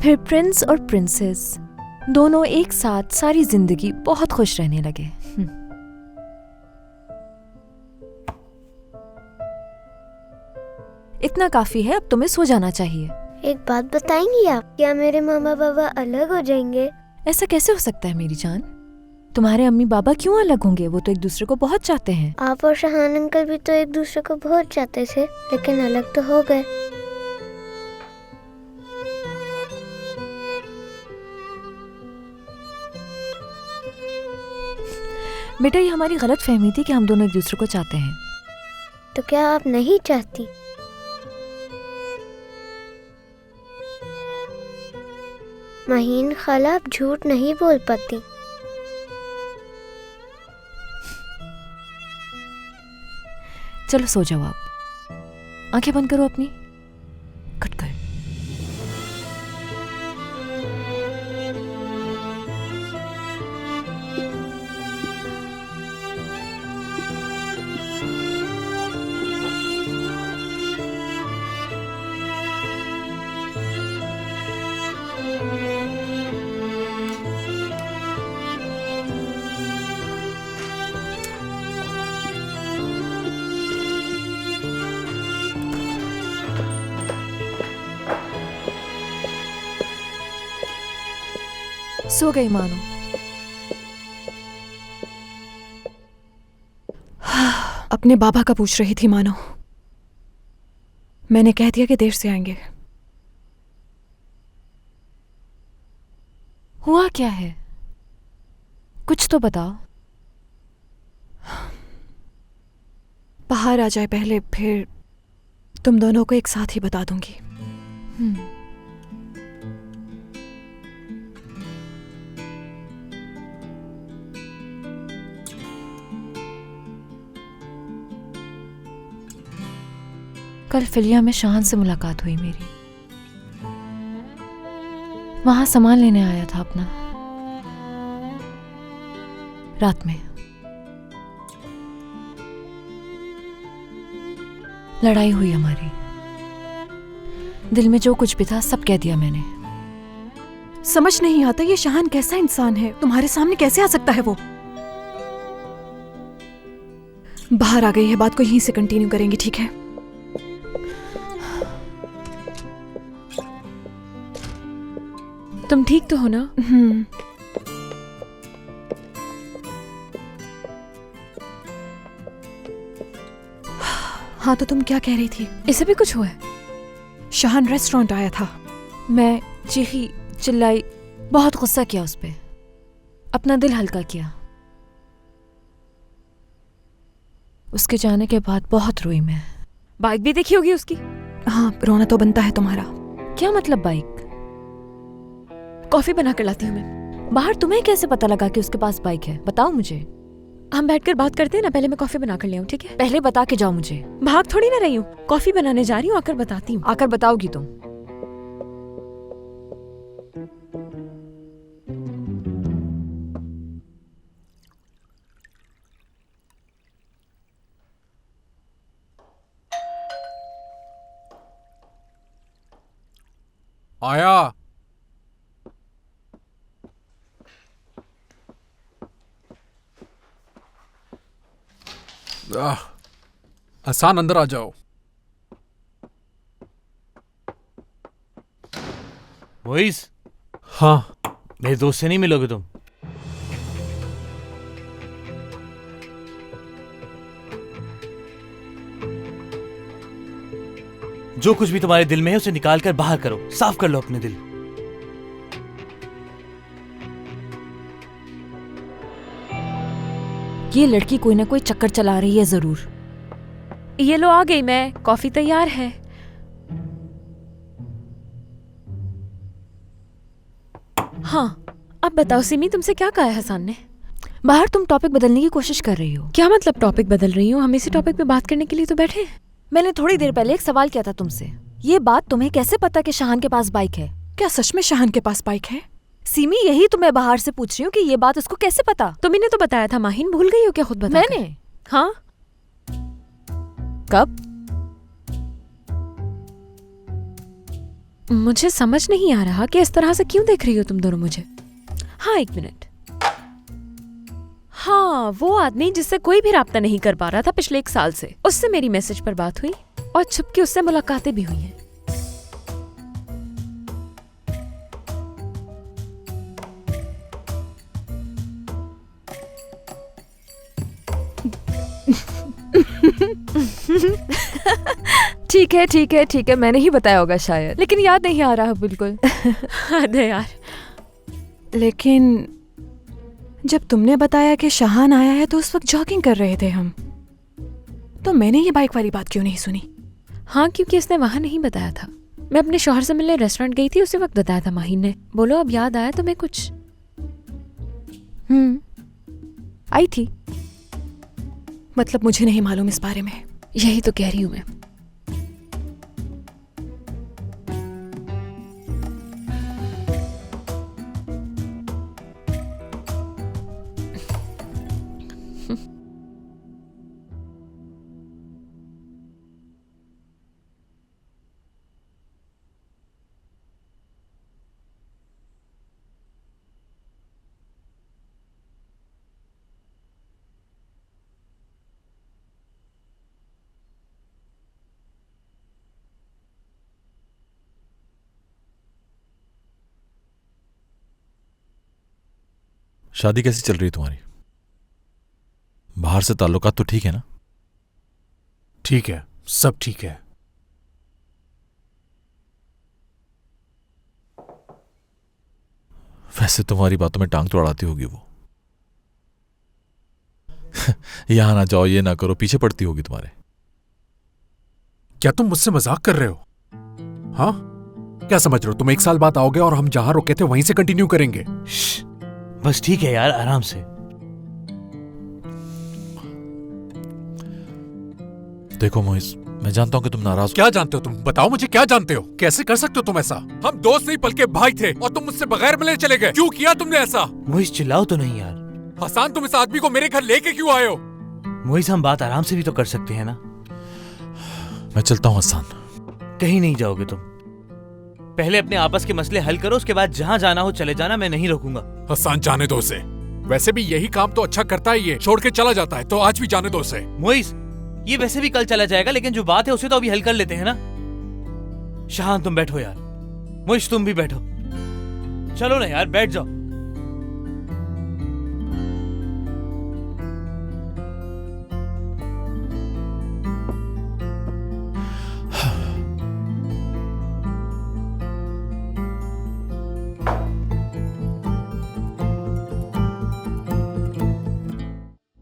फिर प्रिंस और प्रिंसेस दोनों एक साथ सारी जिंदगी बहुत खुश रहने लगे। इतना काफी है, अब तुम्हें सो जाना चाहिए। एक बात बताएंगी आप, क्या मेरे मामा बाबा अलग हो जाएंगे? ऐसा कैसे हो सकता है मेरी जान? तुम्हारे अम्मी बाबा क्यों अलग होंगे? वो तो एक दूसरे को बहुत चाहते हैं। आप और शहान अंकल भी तो एक दूसरे को बहुत चाहते थे, लेकिन अलग तो हो गए। बेटा, ये हमारी गलत फहमी थी कि हम दोनों एक दूसरे को चाहते हैं। तो क्या आप नहीं चाहती? महीन खाला, आप झूठ नहीं बोल पाती। चलो सो जाओ आप। आंखें बंद करो अपनी। कट कर। सो गई मानो। अपने बाबा का पूछ रही थी मानो। मैंने कह दिया कि देर से आएंगे। हुआ क्या है? कुछ तो बताओ। बाहर आ जाए पहले, फिर तुम दोनों को एक साथ ही बता दूंगी। कल फिलिया में शहान से मुलाकात हुई मेरी। वहां सामान लेने आया था अपना। रात में लड़ाई हुई हमारी। दिल में जो कुछ भी था सब कह दिया मैंने। समझ नहीं आता ये शहान कैसा इंसान है, तुम्हारे सामने कैसे आ सकता है वो। बाहर आ गई है, बात को यहीं से कंटिन्यू करेंगे, ठीक है? तुम ठीक तो हो ना? हाँ, तो तुम क्या कह रही थी? इसे भी कुछ हुआ है? शहान रेस्टोरेंट आया था। मैं चीखी चिल्लाई, बहुत गुस्सा किया उस पे, अपना दिल हल्का किया। उसके जाने के बाद बहुत रोई मैं। बाइक भी देखी होगी उसकी। हाँ, रोना तो बनता है तुम्हारा। क्या मतलब बाइक? कॉफी बना कर लाती हूँ मैं। बाहर तुम्हें कैसे पता लगा कि उसके पास बाइक है? बताओ मुझे। हम बैठकर बात करते हैं ना, पहले मैं कॉफी बना कर ले आऊं, ठीक है? पहले बता के जाओ मुझे। भाग थोड़ी ना रही हूँ, कॉफी बनाने जा रही हूँ, आकर बताती हूँ। आकर बताओगी तुम? आया। आसान, अंदर आ जाओ। मोइस, हाँ। मेरे दोस्त से नहीं मिलोगे तुम? जो कुछ भी तुम्हारे दिल में है उसे निकाल कर बाहर करो, साफ कर लो अपने दिल। ये लड़की कोई ना कोई चक्कर चला रही है जरूर। ये लो, आ गई मैं, कॉफी तैयार है। हाँ, अब बताओ सिमी, तुमसे क्या कहा है हसन ने? बाहर तुम टॉपिक बदलने की कोशिश कर रही हो। क्या मतलब टॉपिक बदल रही हूँ? हम इसी टॉपिक पे बात करने के लिए तो बैठे हैं। मैंने थोड़ी देर पहले एक सवाल किया था तुमसे। ये बात तुम्हें कैसे पता कि शहान के पास बाइक है? क्या सच में शहान के पास बाइक है? सिमी, यही तो मैं बाहर से पूछ रही हूँ कि ये बात उसको कैसे पता? तुम्ही तो बताया था माहिन, भूल गई हो क्या खुद बता? मैंने? हाँ। कब? मुझे समझ नहीं आ रहा कि इस तरह से क्यों देख रही हो तुम दोनों मुझे। हाँ, एक मिनट। हाँ, वो आदमी जिससे कोई भी राब्ता नहीं कर पा रहा था पिछले 1 साल से, उससे मेरी मैसेज पर बात हुई और छुप के उससे मुलाकातें भी हुई हैं। ठीक है ठीक है ठीक है, मैंने ही बताया होगा शायद, लेकिन याद नहीं आ रहा बिल्कुल। अरे यार। लेकिन जब तुमने बताया कि शाहान आया है तो उस वक्त जॉगिंग कर रहे थे हम, तो मैंने ये बाइक वाली बात क्यों नहीं सुनी? हाँ, क्योंकि इसने वहां नहीं बताया था। मैं अपने शौहर से मिलने रेस्टोरेंट गई थी, उसी वक्त बताया था माहिन ने। बोलो अब याद आया तुम्हें कुछ? आई थी। मतलब मुझे नहीं मालूम इस बारे में। यही तो कह रही हूँ मैं। शादी कैसी चल रही है तुम्हारी? बाहर से ताल्लुकात तो ठीक है ना? ठीक है, सब ठीक है। वैसे तुम्हारी बातों में टांग तो अड़ाती होगी वो। यहां ना जाओ, ये ना करो, पीछे पड़ती होगी तुम्हारे। क्या तुम मुझसे मजाक कर रहे हो? हाँ, क्या समझ रहे हो तुम? 1 साल बाद आओगे और हम जहां रुके थे वहीं से कंटिन्यू करेंगे। बस ठीक है यार, आराम से। देखो मोइस, मैं जानता हूं कि तुम नाराज हो। क्या जानते हो तुम? बताओ मुझे, क्या जानते हो? कैसे कर सकते हो तुम ऐसा? हम दोस्त नहीं बल्कि भाई थे और तुम मुझसे बगैर मिले चले गए। क्यों किया तुमने ऐसा? मोइस चिल्लाओ तो नहीं यार। हसन, तुम इस आदमी को मेरे घर लेके क्यों आए हो? मोइस हम बात आराम से भी तो कर सकते हैं ना। मैं चलता हूं हसन। कहीं नहीं जाओगे तुम। पहले अपने आपस के मसले हल करो, उसके बाद जहां जाना हो चले जाना, मैं नहीं रोकूंगा। हसन, जाने दो उसे। वैसे भी यही काम तो अच्छा करता है, ये छोड़ के चला जाता है, तो आज भी जाने दो उसे। मोइस, ये वैसे भी कल चला जाएगा, लेकिन जो बात है उसे तो अभी हल कर लेते हैं ना। शाहान तुम बैठो यार। मोइस तुम भी बैठो। चलो ना यार, बैठ जाओ।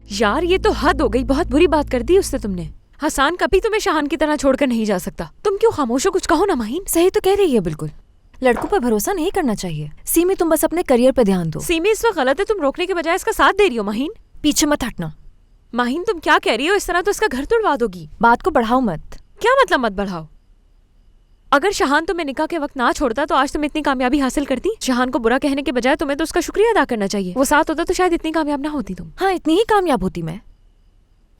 यार ये तो हद हो गई, बहुत बुरी बात कर दी उससे तुमने। हसन कभी तुम्हें शाहान की तरह छोड़कर नहीं जा सकता। तुम क्यों खामोश हो? कुछ कहो ना माहिन। सही तो कह रही है बिल्कुल। लड़कों पर भरोसा नहीं करना चाहिए। सीमी, तुम बस अपने करियर पे ध्यान दो। सीमी इस वक्त गलत है, तुम रोकने के बजाय इसका साथ दे रही हो। माहिन पीछे मत हटना। माहिन तुम क्या कह रही हो? इस तरह तो इसका घर तोड़वा दोगी। बात को बढ़ाओ मत। क्या मतलब मत बढ़ाओ? अगर शाहान तुम्हें निकाह के वक्त ना छोड़ता तो आज तुम इतनी कामयाबी हासिल करती। शाहान को बुरा कहने के बजाय तुम्हें तो उसका शुक्रिया अदा करना चाहिए। वो साथ होता तो शायद इतनी कामयाब ना होती तुम। हाँ, इतनी ही कामयाब होती मैं।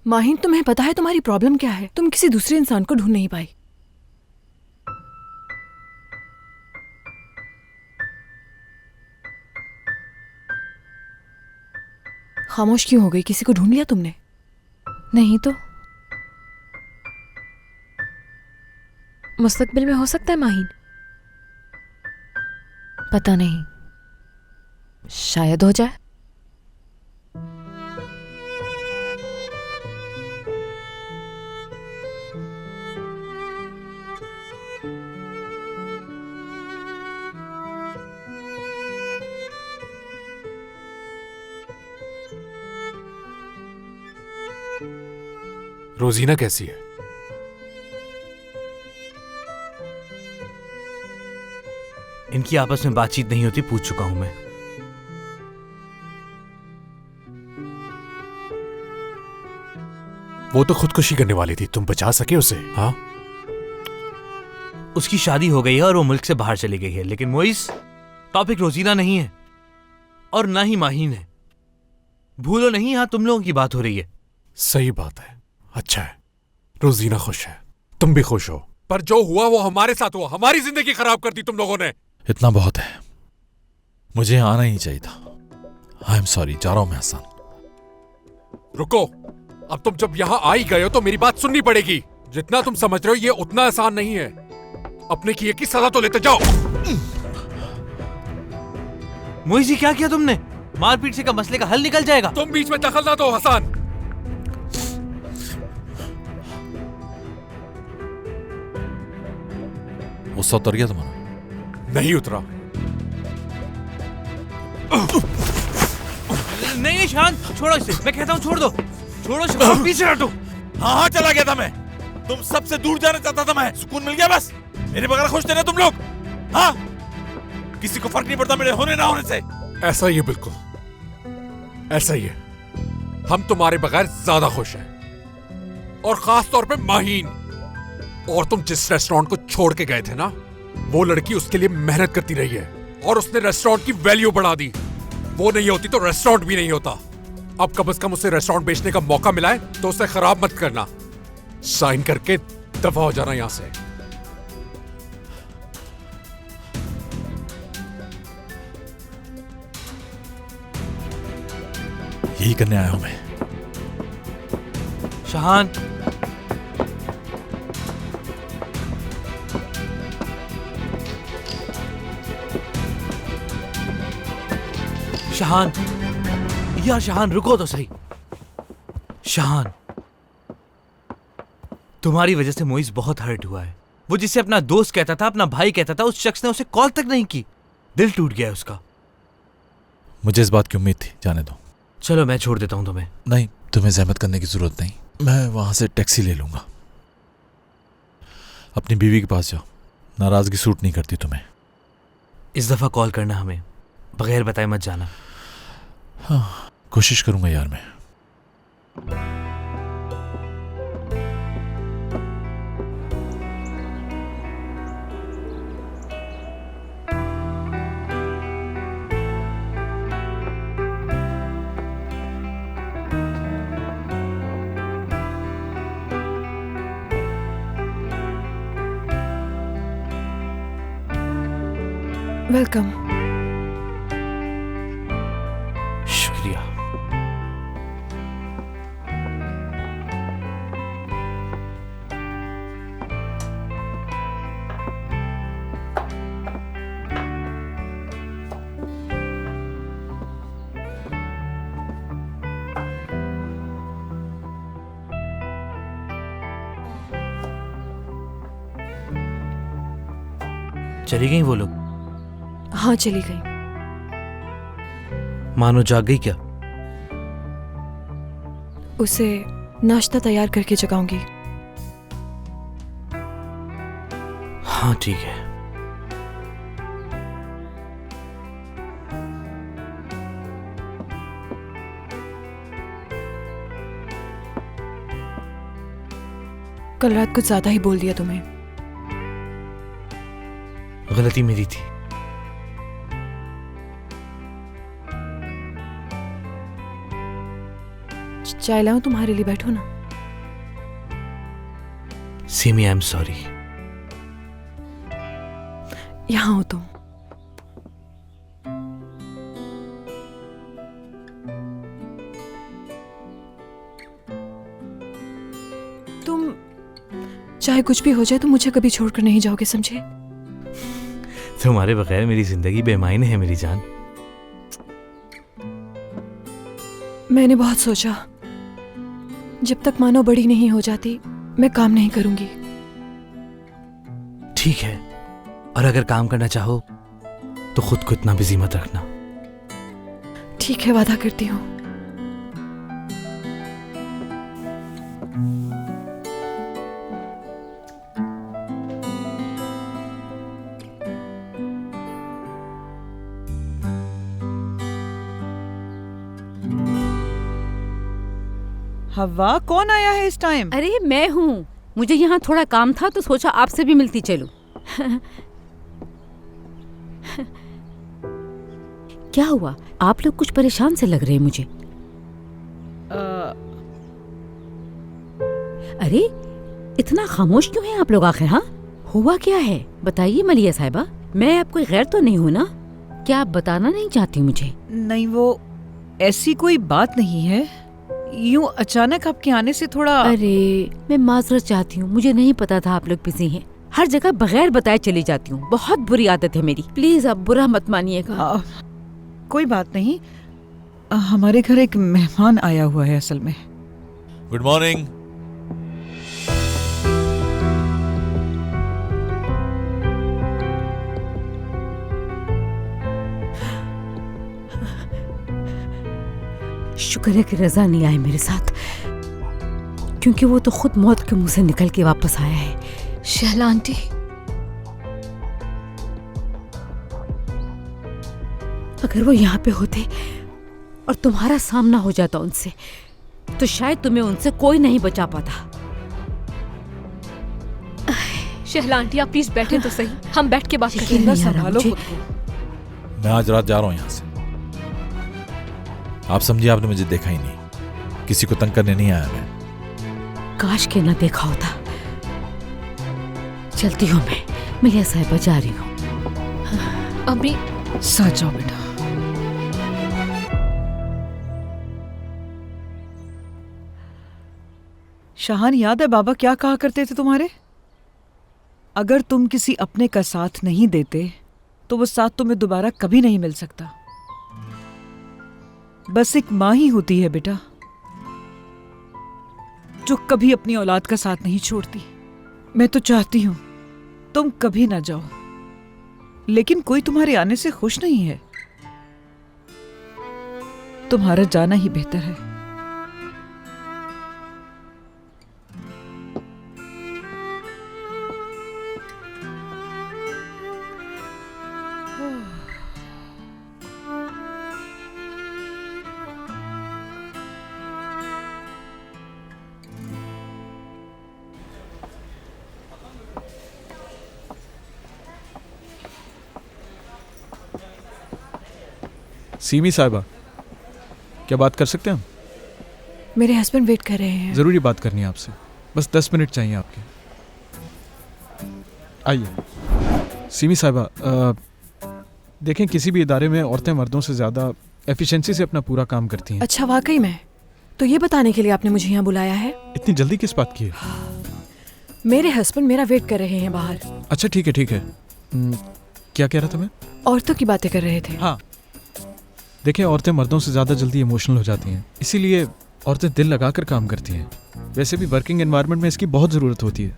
माहिन, तुम्हें पता है तुम्हारी प्रॉब्लम क्या है? तुम किसी दूसरे इंसान को ढूंढ नहीं पाई। खामोश क्यों हो गई? किसी को ढूंढ लिया तुमने? नहीं तो मुस्तकबिल में हो सकता है माहिन। पता नहीं, शायद हो जाए। रोजीना कैसी है? इनकी आपस में बातचीत नहीं होती, पूछ चुका हूं मैं। वो तो खुदकुशी करने वाली थी, तुम बचा सके उसे? हाँ, उसकी शादी हो गई है और वो मुल्क से बाहर चली गई है। लेकिन मोइस, टॉपिक रोजीना नहीं है और ना ही माहीन है। भूलो नहीं, यहां तुम लोगों की बात हो रही है। सही बात है। अच्छा है, रोजीना खुश है, तुम भी खुश हो। पर जो हुआ वो हमारे साथ हुआ, हमारी जिंदगी खराब कर दी तुम लोगों ने। इतना बहुत है, मुझे आना ही चाहिए था। आई एम सॉरी, जा रहा हूं मैं हसन। रुको, अब तुम जब यहाँ आ ही गए हो तो मेरी बात सुननी पड़ेगी। जितना तुम समझ रहे हो ये उतना आसान नहीं है। अपने किए की सजा तो लेते जाओ। मोइज जी, क्या किया तुमने? मारपीट से का मसले का हल निकल जाएगा। तुम बीच में दखल ना दो हसन। गुस्सा उतर गया तुम्हारा? नहीं उतरा। नहीं शान, छोड़ो इसे, मैं कहता हूँ छोड़ दो। छोड़ो शान, पीछे हटो। हाँ चला गया था मैं, तुम सबसे दूर जाना चाहता था मैं। सुकून मिल गया बस। मेरे बगैर खुश थे ना तुम लोग? हाँ, किसी को फर्क नहीं पड़ता मेरे होने ना होने से। ऐसा ही है, बिल्कुल ऐसा ही है। हम तुम्हारे बगैर ज्यादा खुश हैं, और खास तौर पे माहीन। और तुम जिस रेस्टोरेंट को छोड़ के गए थे ना, वो लड़की उसके लिए मेहनत करती रही है और उसने रेस्टोरेंट की वैल्यू बढ़ा दी। वो नहीं होती तो रेस्टोरेंट भी नहीं होता। अब कम से कम उसे रेस्टोरेंट बेचने का मौका मिला है तो उसे खराब मत करना। साइन करके दफा हो जाना यहां से। यही करने आया हूं मैं। शाहान, शाहान, यार शाहान रुको तो सही। शाहान, तुम्हारी वजह से मोइज बहुत हर्ट हुआ है। वो जिसे अपना दोस्त कहता था, अपना भाई कहता था, उस शख्स ने उसे कॉल तक नहीं की। दिल टूट गया है उसका। मुझे इस बात की उम्मीद थी, जाने दो। चलो मैं छोड़ देता हूं तुम्हें। नहीं, तुम्हें जहमत करने की जरूरत नहीं, मैं वहां से टैक्सी ले लूंगा। अपनी बीवी के पास जाओ, नाराजगी सूट नहीं करती तुम्हें। इस दफा कॉल करना हमें, बगैर बताए मत जाना। हाँ, कोशिश करूंगा यार मैं। वेलकम। शुक्रिया। चली गई वो लोग? हाँ, चली गई। मानो जाग गई क्या? उसे नाश्ता तैयार करके जगाऊंगी। हाँ ठीक है। कल रात कुछ ज्यादा ही बोल दिया तुम्हें। गलती मेरी थी। चाय लाऊं तुम्हारे लिए? बैठो ना। Semi, I am sorry. यहाँ हो तुम। चाहे कुछ भी हो जाए तो मुझे कभी छोड़कर नहीं जाओगे, समझे? तुम्हारे बगैर मेरी जिंदगी बेमायने है मेरी जान। मैंने बहुत सोचा, जब तक मानो बड़ी नहीं हो जाती मैं काम नहीं करूंगी। ठीक है, और अगर काम करना चाहो तो खुद को इतना बिजी मत रखना। ठीक है, वादा करती हूँ। हवा, कौन आया है इस टाइम? अरे मैं हूँ, मुझे यहाँ थोड़ा काम था तो सोचा आपसे भी मिलती चलूं। क्या हुआ? आप लोग कुछ परेशान से लग रहे हैं मुझे। अरे इतना खामोश क्यों है आप लोग आखिर? हाँ, हुआ क्या है बताइए मलिया साहिबा। मैं आप कोई गैर तो नहीं हूँ ना? क्या आप बताना नहीं चाहती मुझे? नहीं, वो ऐसी कोई बात नहीं है। यूं अचानक आपके आने से थोड़ा। अरे मैं माजरत चाहती हूँ, मुझे नहीं पता था आप लोग बिजी हैं। हर जगह बगैर बताए चली जाती हूँ, बहुत बुरी आदत है मेरी। प्लीज आप बुरा मत मानिएगा। कोई बात नहीं, हमारे घर एक मेहमान आया हुआ है असल में। Good morning. शुक्र है कि रजा नहीं आए मेरे साथ, क्योंकि वो तो खुद मौत के मुंह से निकल के वापस आया है। शहला आंटी, अगर वो यहाँ पे होते और तुम्हारा सामना हो जाता उनसे, तो शायद तुम्हें उनसे कोई नहीं बचा पाता। शहला आंटी आप प्लीज बैठे तो सही, हम बैठ के बात करेंगे। यकीन नहीं आ रहा संभालो मुझे। खुद को। मैं आज रात जा रहा हूँ यहाँ से। आप समझिए आपने मुझे देखा ही नहीं, किसी को तंग करने नहीं आया मैं। काश के ना देखा होता। चलती हूँ मैं, मलिया साहिबा जा रही हूँ। अभी साथ जाओ बेटा। शाहान, याद है बाबा क्या कहा करते थे तुम्हारे? अगर तुम किसी अपने का साथ नहीं देते तो वो साथ तुम्हें दोबारा कभी नहीं मिल सकता। बस एक माँ ही होती है बेटा जो कभी अपनी औलाद का साथ नहीं छोड़ती। मैं तो चाहती हूं तुम कभी ना जाओ, लेकिन कोई तुम्हारे आने से खुश नहीं है। तुम्हारा जाना ही बेहतर है। सीमी साहिबा, क्या बात कर सकते हैं हम? मेरे हस्बैंड वेट कर रहे हैं। ज़रूरी बात करनी है आपसे, बस 10 मिनट चाहिए आपके। आइए। सीमी साहिबा, देखें, किसी भी इदारे में औरतें मर्दों से ज़्यादा एफिशिएंसी से अपना पूरा काम करती हैं। अच्छा, वाकई में? तो ये बताने के लिए आपने मुझे यहाँ बुलाया है? इतनी जल्दी किस बात की है? मेरे हस्बैंड मेरा वेट कर रहे हैं बाहर। अच्छा ठीक है ठीक है। क्या कह रहा था मैं? औरतों की बातें कर रहे थे। हाँ, देखें, औरतें मर्दों से ज़्यादा जल्दी इमोशनल हो जाती हैं, इसीलिए औरतें दिल लगाकर काम करती हैं। वैसे भी वर्किंग एनवायरनमेंट में इसकी बहुत ज़रूरत होती है।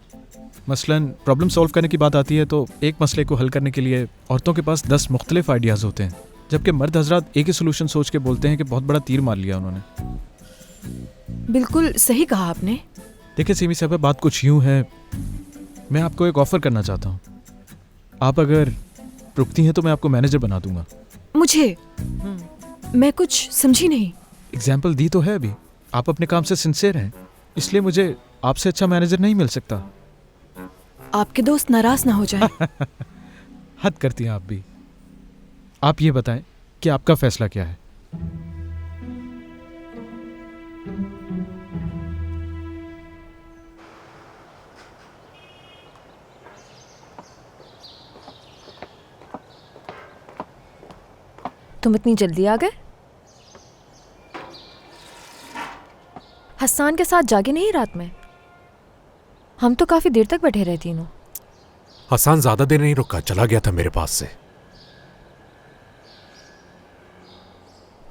मसलन प्रॉब्लम सॉल्व करने की बात आती है तो एक मसले को हल करने के लिए औरतों के पास 10 मुख्तलिफ आइडियाज़ होते हैं, जबकि मर्द हजरात एक ही सोल्यूशन सोच के बोलते हैं कि बहुत बड़ा तीर मार लिया उन्होंने। बिल्कुल सही कहा आपने। देखिए सीमी साहब, बात कुछ यूँ है, मैं आपको एक ऑफ़र करना चाहता हूँ। आप अगर रुकती हैं तो मैं आपको मैनेजर बना दूंगा। मुझे? मैं कुछ समझी नहीं। एग्जाम्पल दी तो है अभी। आप अपने काम से सिंसियर हैं, इसलिए मुझे आपसे अच्छा मैनेजर नहीं मिल सकता। आपके दोस्त नाराज ना हो जाए। हद करती हैं आप भी। आप ये बताएं कि आपका फैसला क्या है? तुम इतनी जल्दी आ गए? हसन के साथ जागे नहीं रात में? हम तो काफी देर तक बैठे रहे तीनों। हसन ज्यादा देर नहीं रुका, चला गया था मेरे पास से।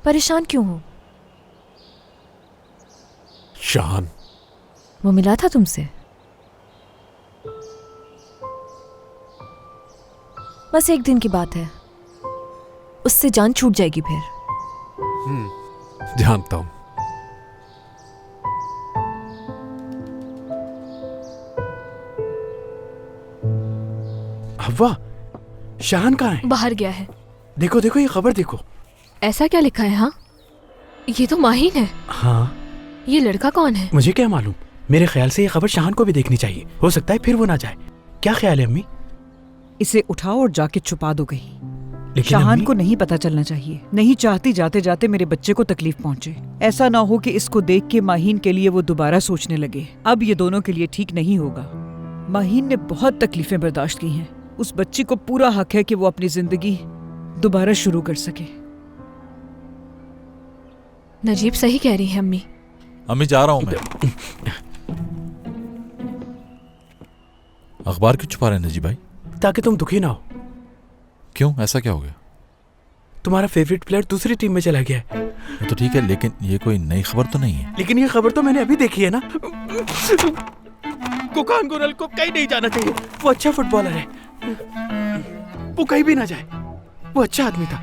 परेशान क्यों हो? शान, वो मिला था तुमसे? बस एक दिन की बात है, उससे जान छूट जाएगी फिर। जानता हूं। हव्वा, शान कहाँ है? बाहर गया है। देखो देखो, ये खबर देखो। ऐसा क्या लिखा है? हाँ, ये तो माहिन है। हाँ, ये लड़का कौन है? मुझे क्या मालूम। मेरे ख्याल से ये खबर शान को भी देखनी चाहिए, हो सकता है फिर वो ना जाए। क्या ख्याल है अम्मी? इसे उठाओ और जाके छुपा दो कहीं। लेकिन शाहान अम्मी- को नहीं पता चलना चाहिए। नहीं चाहती जाते जाते मेरे बच्चे को तकलीफ पहुंचे। ऐसा ना हो कि इसको देख के माहीन के लिए वो दोबारा सोचने लगे। अब ये दोनों के लिए ठीक नहीं होगा। माहीन ने बहुत तकलीफें बर्दाश्त की हैं। उस बच्ची को पूरा हक है कि वो अपनी जिंदगी दोबारा शुरू कर सके। नजीब सही कह रही है अम्मी। अम्मी जा रहा हूं मैं। अखबार क्यों छुपा रहे हैं नजीब भाई? ताकि तुम दुखी ना हो। क्यों, ऐसा क्या हो गया? तुम्हारा फेवरेट प्लेयर दूसरी टीम में चला गया है। वो तो ठीक है, लेकिन ये कोई नई खबर तो नहीं है। लेकिन ये खबर तो मैंने अभी देखी है ना। कुकान गुनल को कहीं नहीं जाना चाहिए। वो अच्छा फुटबॉलर है, वो कहीं भी ना जाए। वो अच्छा आदमी था।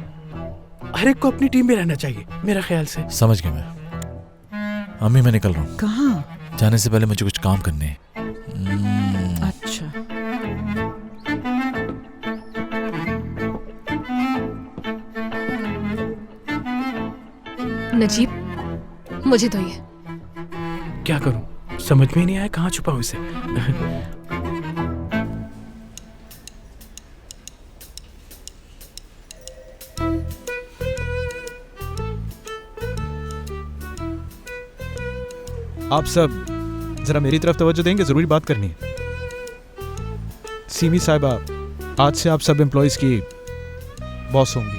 हर एक को अपनी टीम में रहना चाहिए मेरा ख्याल से। समझ गया मैं। अम्मी मैं निकल रहा हूँ। कहाँ? जाने से पहले मुझे कुछ काम करने हैं। अच्छा। नजीब मुझे दो ये। क्या करूं, समझ में ही नहीं आया कहाँ छुपाऊं इसे। आप सब जरा मेरी तरफ तवज्जो देंगे, जरूरी बात करनी है। सीमी साहिबा, आज से आप सब एम्प्लॉयज की बॉस होंगी।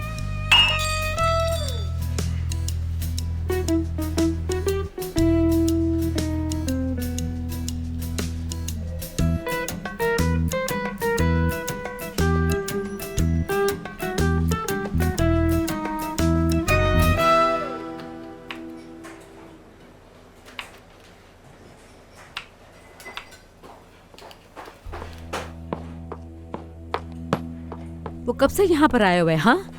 वो कब से यहाँ पर आए हुए हैं? हाँ,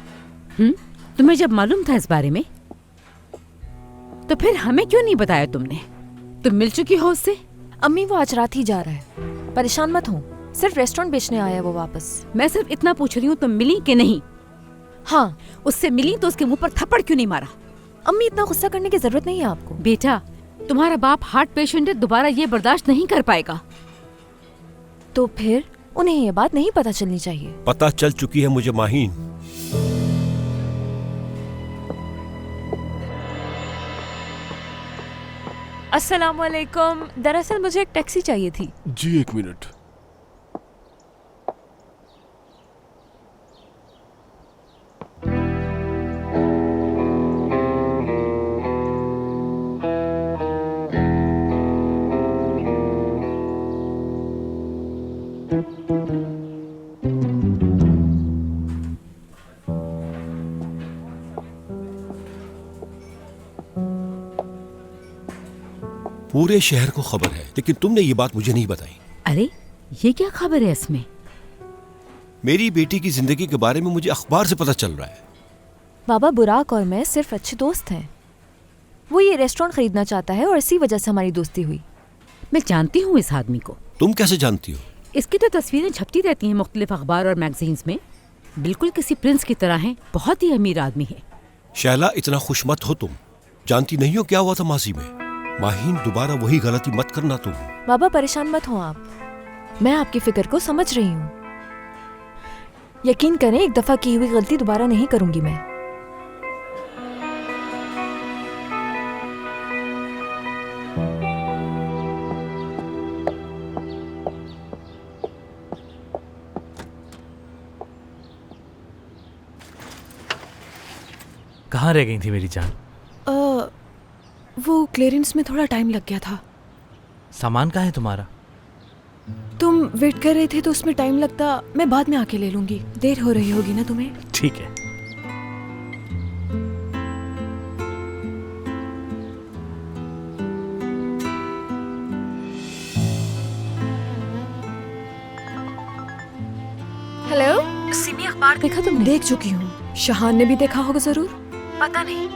तुम्हें जब मालूम था इस बारे में तो फिर हमें क्यों नहीं बताया तुमने? तुम मिल चुकी हो उससे? अम्मी वो आज रात ही जा रहा है, परेशान मत हो। सिर्फ रेस्टोरेंट बेचने आया है वो वापस। मैं सिर्फ इतना पूछ रही हूँ, तुम मिली कि नहीं? हाँ। उससे मिली तो उसके मुंह पर थप्पड़ क्यों नहीं मारा? अम्मी इतना गुस्सा करने की जरूरत नहीं है आपको। बेटा, तुम्हारा बाप हार्ट पेशेंट है, दोबारा ये बर्दाश्त नहीं कर पाएगा। तो फिर उन्हें ये बात नहीं पता चलनी चाहिए। पता चल चुकी है मुझे माहीन। अस्सलाम वालेकुम। दरअसल मुझे एक टैक्सी चाहिए थी। जी एक मिनट। पूरे शहर को खबर है, लेकिन तुमने ये बात मुझे नहीं बताई। अरे ये क्या खबर है इसमें? मेरी बेटी की जिंदगी के बारे में मुझे अखबार से पता चल रहा है। बाबा, बुराक और मैं सिर्फ अच्छे दोस्त हैं। वो ये रेस्टोरेंट खरीदना चाहता है और इसी वजह से हमारी दोस्ती हुई। मैं जानती हूँ इस आदमी को। तुम कैसे जानती हो? इसकी तो तस्वीरें छपती रहती हैं मुख्तलिफ अखबार और मैगजीन्स में। बिल्कुल किसी प्रिंस की तरह है, बहुत ही अमीर आदमी है। शैला, इतना खुश मत हो तुम। जानती नहीं हो क्या हुआ था माजी में। माहीन, दोबारा वही गलती मत करना तुम। बाबा परेशान मत हो आप, मैं आपकी फिक्र को समझ रही हूँ। यकीन करें, एक दफा की हुई गलती दोबारा नहीं करूंगी मैं। कहाँ रह गई थी मेरी जान? वो क्लियरेंस में थोड़ा टाइम लग गया था। सामान कहाँ है तुम्हारा? तुम वेट कर रहे थे तो उसमें टाइम लगता, मैं बाद में आके ले लूंगी। देर हो रही होगी ना तुम्हें? ठीक है। हेलो सिमी, अखबार देखा तुमने? देख चुकी हूँ। शाहान ने भी देखा होगा जरूर। पता नहीं।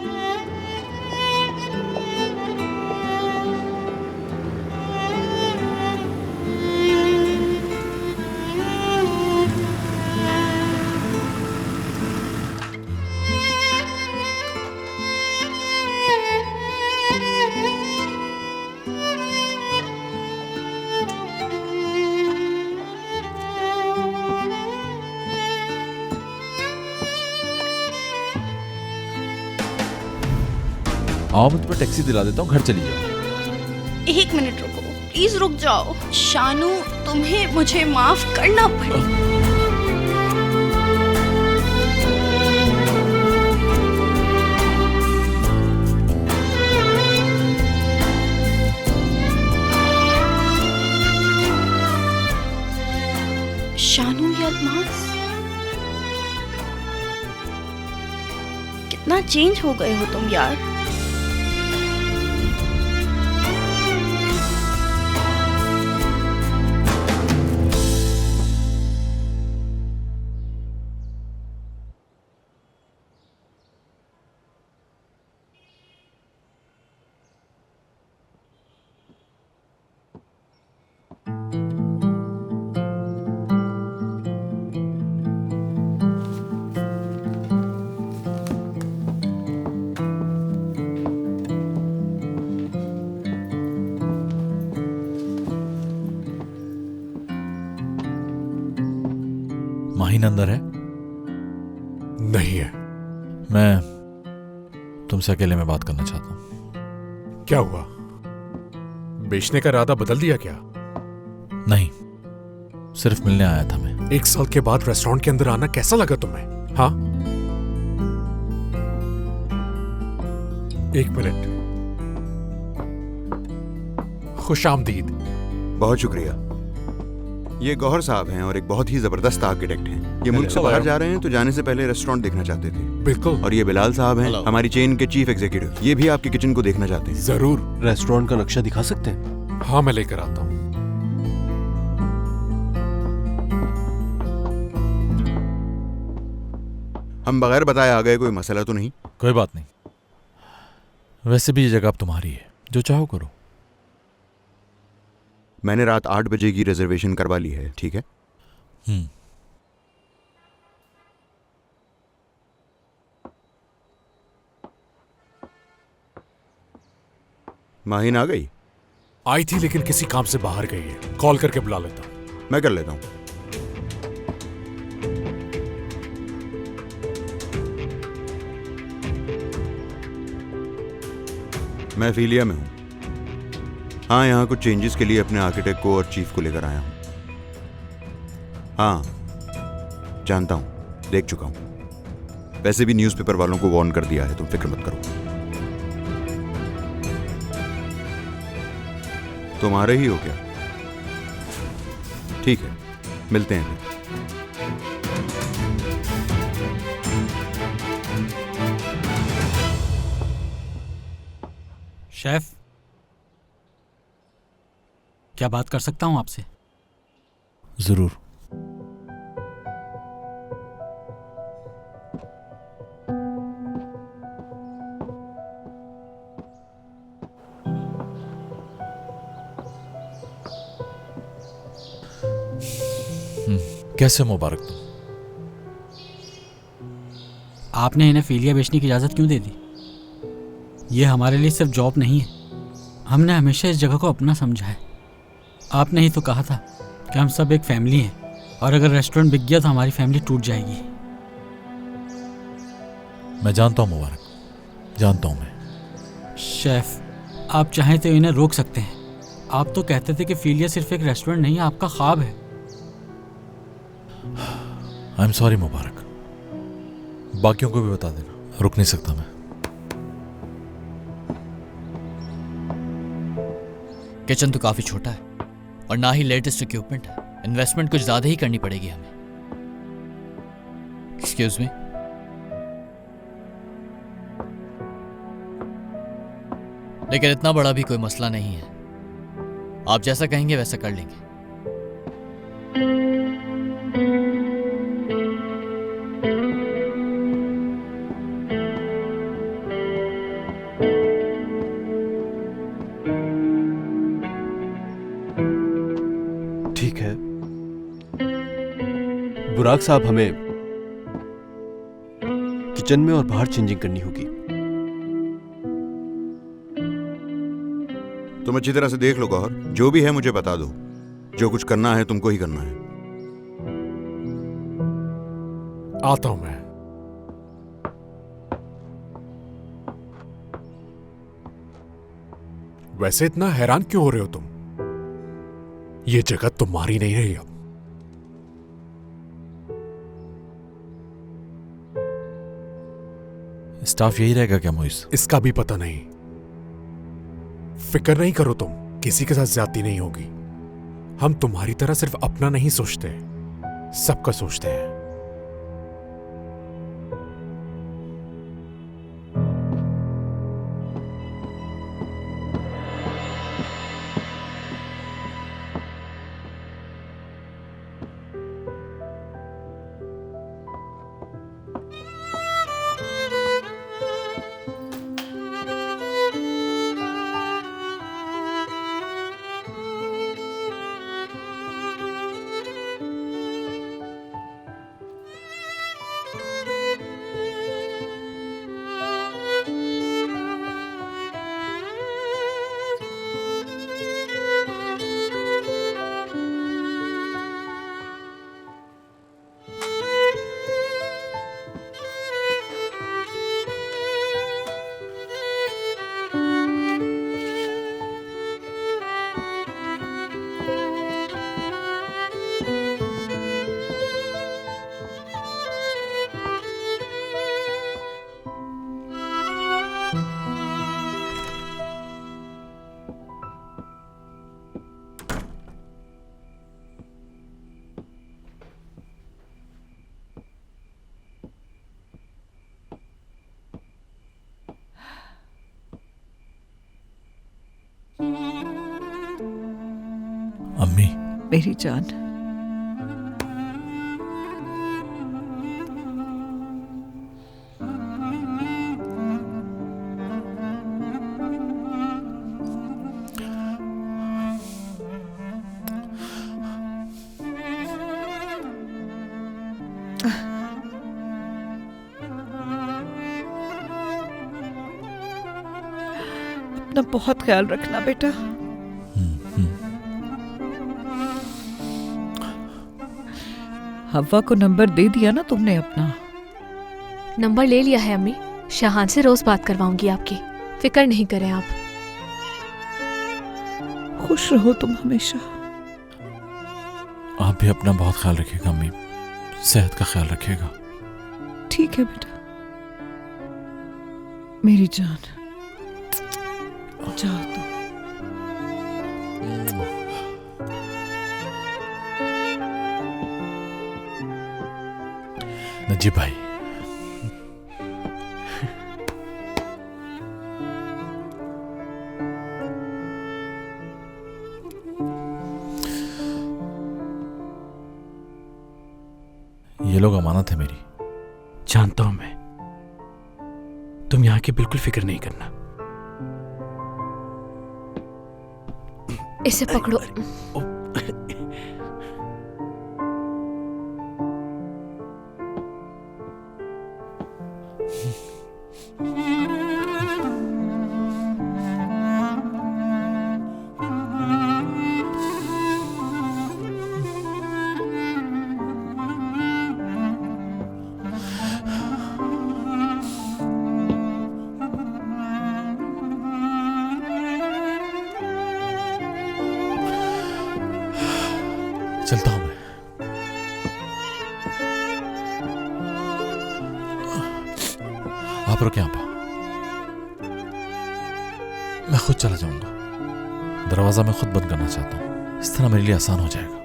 आओ मैं तुम्हें टैक्सी दिला देता हूँ, घर चली जाओ। 1 मिनट रुको, प्लीज रुक जाओ। शानू, तुम्हें मुझे माफ करना पड़ेगा। शानू यलमास, कितना चेंज हो गए हो तुम यार। माहीन अंदर है? नहीं है। मैं तुमसे अकेले में बात करना चाहता हूं। क्या हुआ? बेचने का इरादा बदल दिया क्या? नहीं, सिर्फ मिलने आया था मैं। 1 साल के बाद रेस्टोरेंट के अंदर आना कैसा लगा तुम्हें? हाँ, 1 मिनट। खुशामदीद। बहुत शुक्रिया। ये गौहर साहब हैं और एक बहुत ही जबरदस्त आर्किटेक्ट हैं। ये मुल्क से बाहर जा रहे हैं तो जाने से पहले रेस्टोरेंट देखना चाहते थे। बिल्कुल। और ये बिलाल साहब हैं, हमारी चेन के चीफ एग्जीक्यूटिव। ये भी आपकी किचन को देखना चाहते हैं। जरूर। रेस्टोरेंट का नक्शा दिखा सकते हैं? हाँ, मैं लेकर आता हूँ। हम बगैर बताए आ गए, कोई मसला तो नहीं? कोई बात नहीं, वैसे भी ये जगह अब तुम्हारी है, जो चाहो करो। मैंने रात 8 बजे की रिजर्वेशन करवा ली है, ठीक है? माहीन आ गई? आई थी लेकिन किसी काम से बाहर गई है। कॉल करके बुला लेता हूं। मैं कर लेता हूं। मैं फीलिया में हूं। हाँ, यहाँ कुछ चेंजेस के लिए अपने आर्किटेक्ट को और चीफ को लेकर आया हूँ। हाँ, जानता हूँ, देख चुका हूँ। वैसे भी न्यूज़पेपर वालों को वार्न कर दिया है, तुम फिक्र मत करो। तुम आ रही हो क्या? ठीक है, मिलते हैं फिर। शेफ, क्या बात कर सकता हूं आपसे? जरूर। कैसे मुबारक तुम? आपने इन्हें फीलिया बेचने की इजाजत क्यों दे दी? ये हमारे लिए सिर्फ जॉब नहीं है, हमने हमेशा इस जगह को अपना समझा है। आपने ही तो कहा था कि हम सब एक फैमिली हैं और अगर रेस्टोरेंट बिक गया तो हमारी फैमिली टूट जाएगी। मैं जानता हूं मुबारक, जानता हूं मैं। शेफ, आप चाहें तो इन्हें रोक सकते हैं। आप तो कहते थे कि फीलिया सिर्फ एक रेस्टोरेंट नहीं, आपका ख्वाब है। आई एम सॉरी मुबारक, बाकियों को भी बता देना, रुक नहीं सकता मैं। किचन तो काफी छोटा है और ना ही लेटेस्ट इक्विपमेंट है। इन्वेस्टमेंट कुछ ज्यादा ही करनी पड़ेगी हमें। एक्सक्यूज मी, लेकिन इतना बड़ा भी कोई मसला नहीं है। आप जैसा कहेंगे वैसा कर लेंगे। ठीक है बुराक साहब, हमें किचन में और बाहर चेंजिंग करनी होगी। तुम अच्छी तरह से देख लो गौहर, जो भी है मुझे बता दो। जो कुछ करना है तुमको ही करना है। आता हूं मैं। वैसे इतना हैरान क्यों हो रहे हो तुम? ये जगह तुम्हारी नहीं रही अब। स्टाफ यही रहेगा क्या मोइस? इसका भी पता नहीं। फिक्र नहीं करो तुम, किसी के साथ ज्यादती नहीं होगी। हम तुम्हारी तरह सिर्फ अपना नहीं सोचते, सबका सोचते हैं। अम्मी, मेरी जान, अपना बहुत ख्याल रखना बेटा। हवा को नंबर दे दिया ना तुमने अपना? नंबर ले लिया है अम्मी। शाहान से रोज बात करवाऊंगी आपकी, फिक्र नहीं करें आप। खुश रहो तुम हमेशा। आप भी अपना बहुत ख्याल रखिएगा अम्मी, सेहत का ख्याल रखिएगा। ठीक है बेटा, मेरी जान, जाओ तुम। नजीब भाई, ये लोग अमानत है मेरी। जानता हूं मैं, तुम यहां की बिल्कुल फिक्र नहीं करना। इसे पकड़ो। चलता हूं मैं। आप रुके यहाँ पर, मैं खुद चला जाऊंगा। दरवाजा मैं खुद बंद करना चाहता हूँ, इस तरह मेरे लिए आसान हो जाएगा।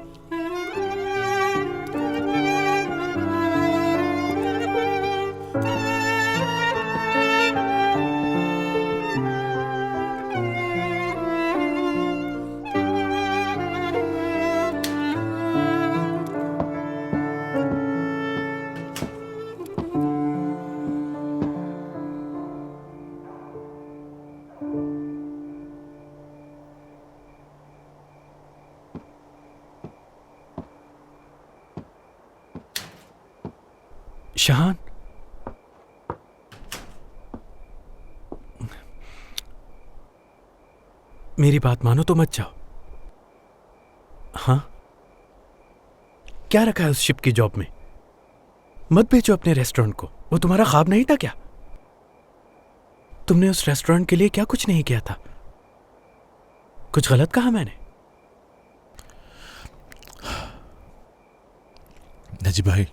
शाहान, मेरी बात मानो तो मत जाओ। हाँ, क्या रखा है उस शिप की जॉब में? मत बेचो अपने रेस्टोरेंट को। वो तुम्हारा ख्वाब नहीं था क्या? तुमने उस रेस्टोरेंट के लिए क्या कुछ नहीं किया था? कुछ गलत कहा मैंने? नजीब भाई,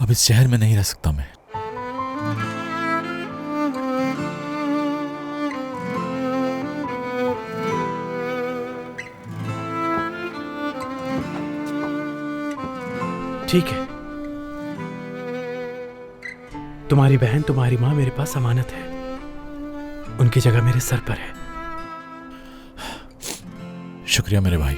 अब इस शहर में नहीं रह सकता मैं। ठीक है, तुम्हारी बहन, तुम्हारी माँ मेरे पास अमानत है, उनकी जगह मेरे सर पर है। शुक्रिया मेरे भाई।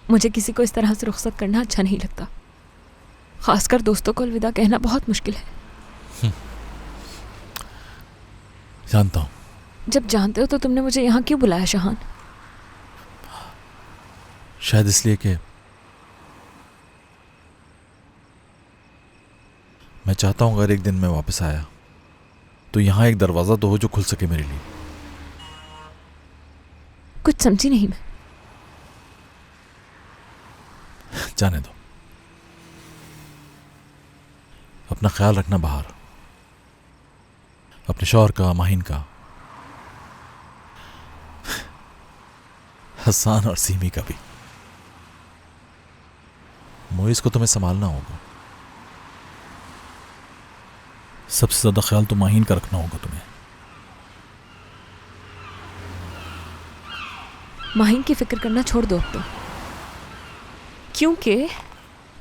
मुझे किसी को इस तरह से रुखसत करना अच्छा नहीं लगता, खासकर दोस्तों को अलविदा कहना बहुत मुश्किल है। जानता हूँ। जब जानते हो तो तुमने मुझे यहाँ क्यों बुलाया शहान? शायद इसलिए कि मैं चाहता हूँ अगर एक दिन मैं वापस आया तो यहाँ एक दरवाजा तो हो जो खुल सके मेरे लिए। कुछ समझी नहीं मैं। जाने दो, अपना ख्याल रखना बाहर, अपने शौहर का, माहिन का, हसन और सीमी का भी। मोइस को तुम्हें संभालना होगा। सबसे ज्यादा ख्याल तो माहिन का रखना होगा तुम्हें। माहिन की फिक्र करना छोड़ दो अब तो, क्योंकि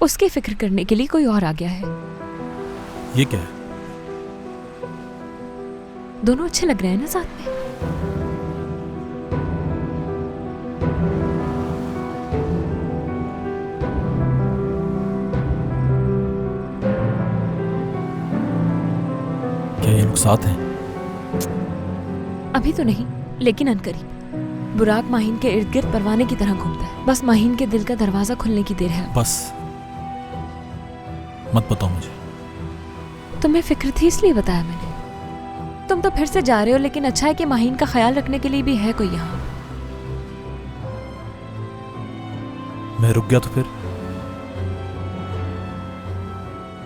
उसकी फिक्र करने के लिए कोई और आ गया है। ये क्या है? दोनों अच्छे लग रहे हैं ना साथ में। क्या ये लोग साथ हैं? अभी तो नहीं, लेकिन अनकरीब। बुराक माहिन के इर्द गिर्द परवाने की तरह घूमता है। बस माहिन के दिल का दरवाजा खुलने की देर है। बस मत बताओ मुझे। तुम्हें फिक्र थी इसलिए बताया मैंने। तुम तो फिर से जा रहे हो, लेकिन अच्छा है कि माहिन का ख्याल रखने के लिए भी है कोई यहाँ। मैं रुक गया तो फिर?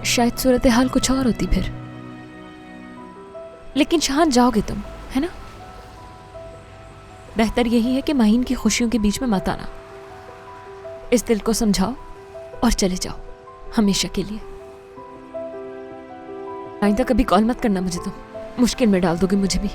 शायद सूरत हाल कुछ और होती फिर। लेकिन शहान जाओगे तुम, है ना? बेहतर यही है कि माहिन की खुशियों के बीच में मत आना। इस दिल को समझाओ और चले जाओ हमेशा के लिए। आइंदा कभी कॉल मत करना मुझे, तुम मुश्किल में डाल दोगे मुझे भी।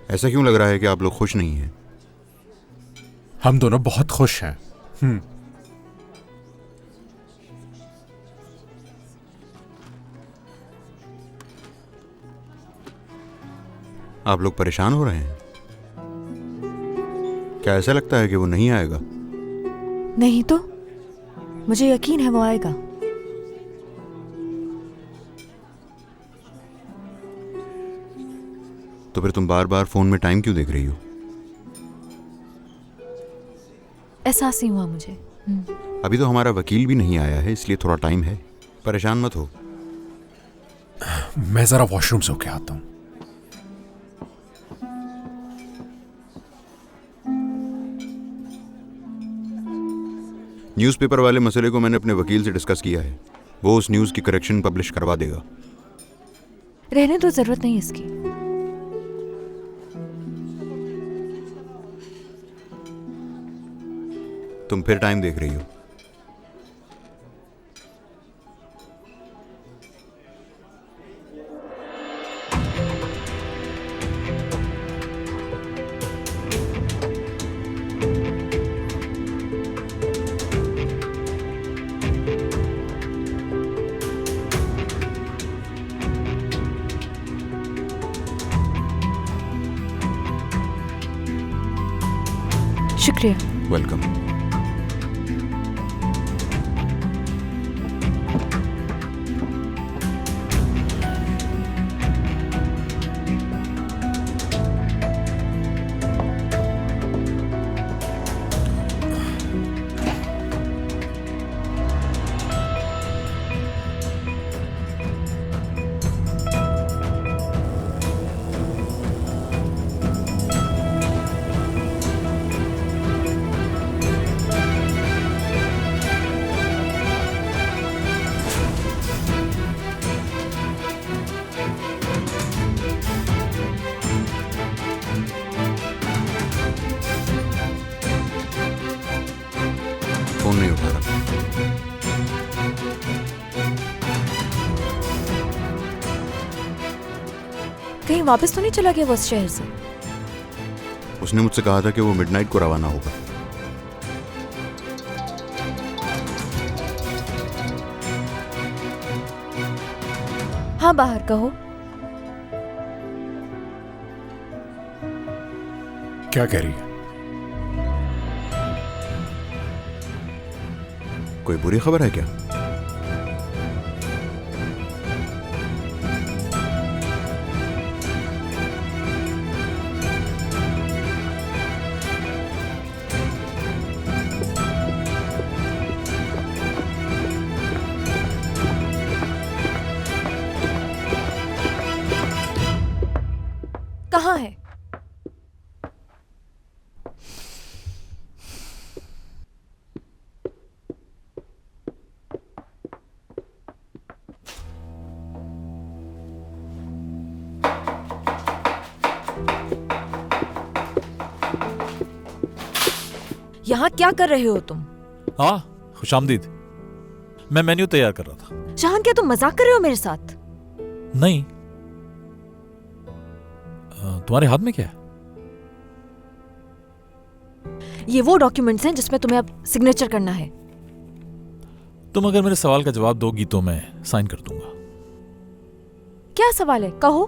ऐसा क्यों लग रहा है कि आप लोग खुश नहीं हैं? हम दोनों बहुत खुश हैं। आप लोग परेशान हो रहे हैं? क्या ऐसा लगता है कि वो नहीं आएगा? नहीं तो, मुझे यकीन है वो आएगा। तो फिर तुम बार बार फोन में टाइम क्यों देख रही हो? एहसास ही हुआ मुझे। अभी तो हमारा वकील भी नहीं आया है, इसलिए थोड़ा टाइम है। परेशान मत हो। मैं जरा वॉशरूम से होके आता हूं। न्यूज़पेपर वाले मसले को मैंने अपने वकील से डिस्कस किया है। वो उस न्यूज़ की करेक्शन पब्लिश करवा देगा। रहने तो जरूरत नहीं इसकी। तुम फिर टाइम देख रही हो। शुक्रिया। वेलकम। फोन नहीं उठा रहा। कहीं वापस तो नहीं चला गया वो उस शहर से? उसने मुझसे कहा था कि वो मिडनाइट को रवाना होगा। हाँ, बाहर कहो। क्या कह रही है? कोई बुरी खबर है क्या? कहाँ है? यहाँ क्या कर रहे हो तुम? हाँ, खुशामदीद। मैं मेन्यू तैयार कर रहा था। शाहान, क्या तुम मजाक कर रहे हो मेरे साथ? नहीं। तुम्हारे हाथ में क्या है? ये वो डॉक्यूमेंट्स हैं जिसमें तुम्हें अब सिग्नेचर करना है। तुम अगर मेरे सवाल का जवाब दोगी तो मैं साइन कर दूंगा। क्या सवाल है, कहो।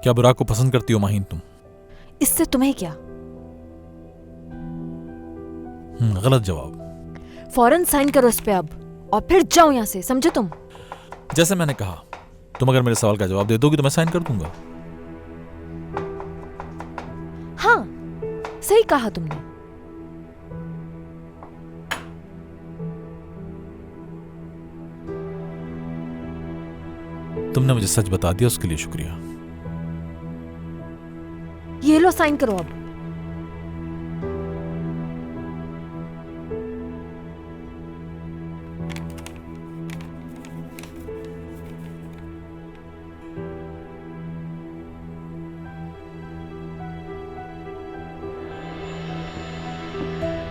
क्या बुराक को पसंद करती हो माहीन तुम? इससे तुम्हें क्या? गलत जवाब। फौरन साइन करो इस पे अब, और फिर जाओ यहां से, समझे तुम? जैसे मैंने कहा, तुम अगर मेरे सवाल का जवाब दे दोगी तो मैं साइन कर दूंगा। हाँ, सही कहा तुमने। तुमने मुझे सच बता दिया, उसके लिए शुक्रिया। ये लो, साइन करो अब।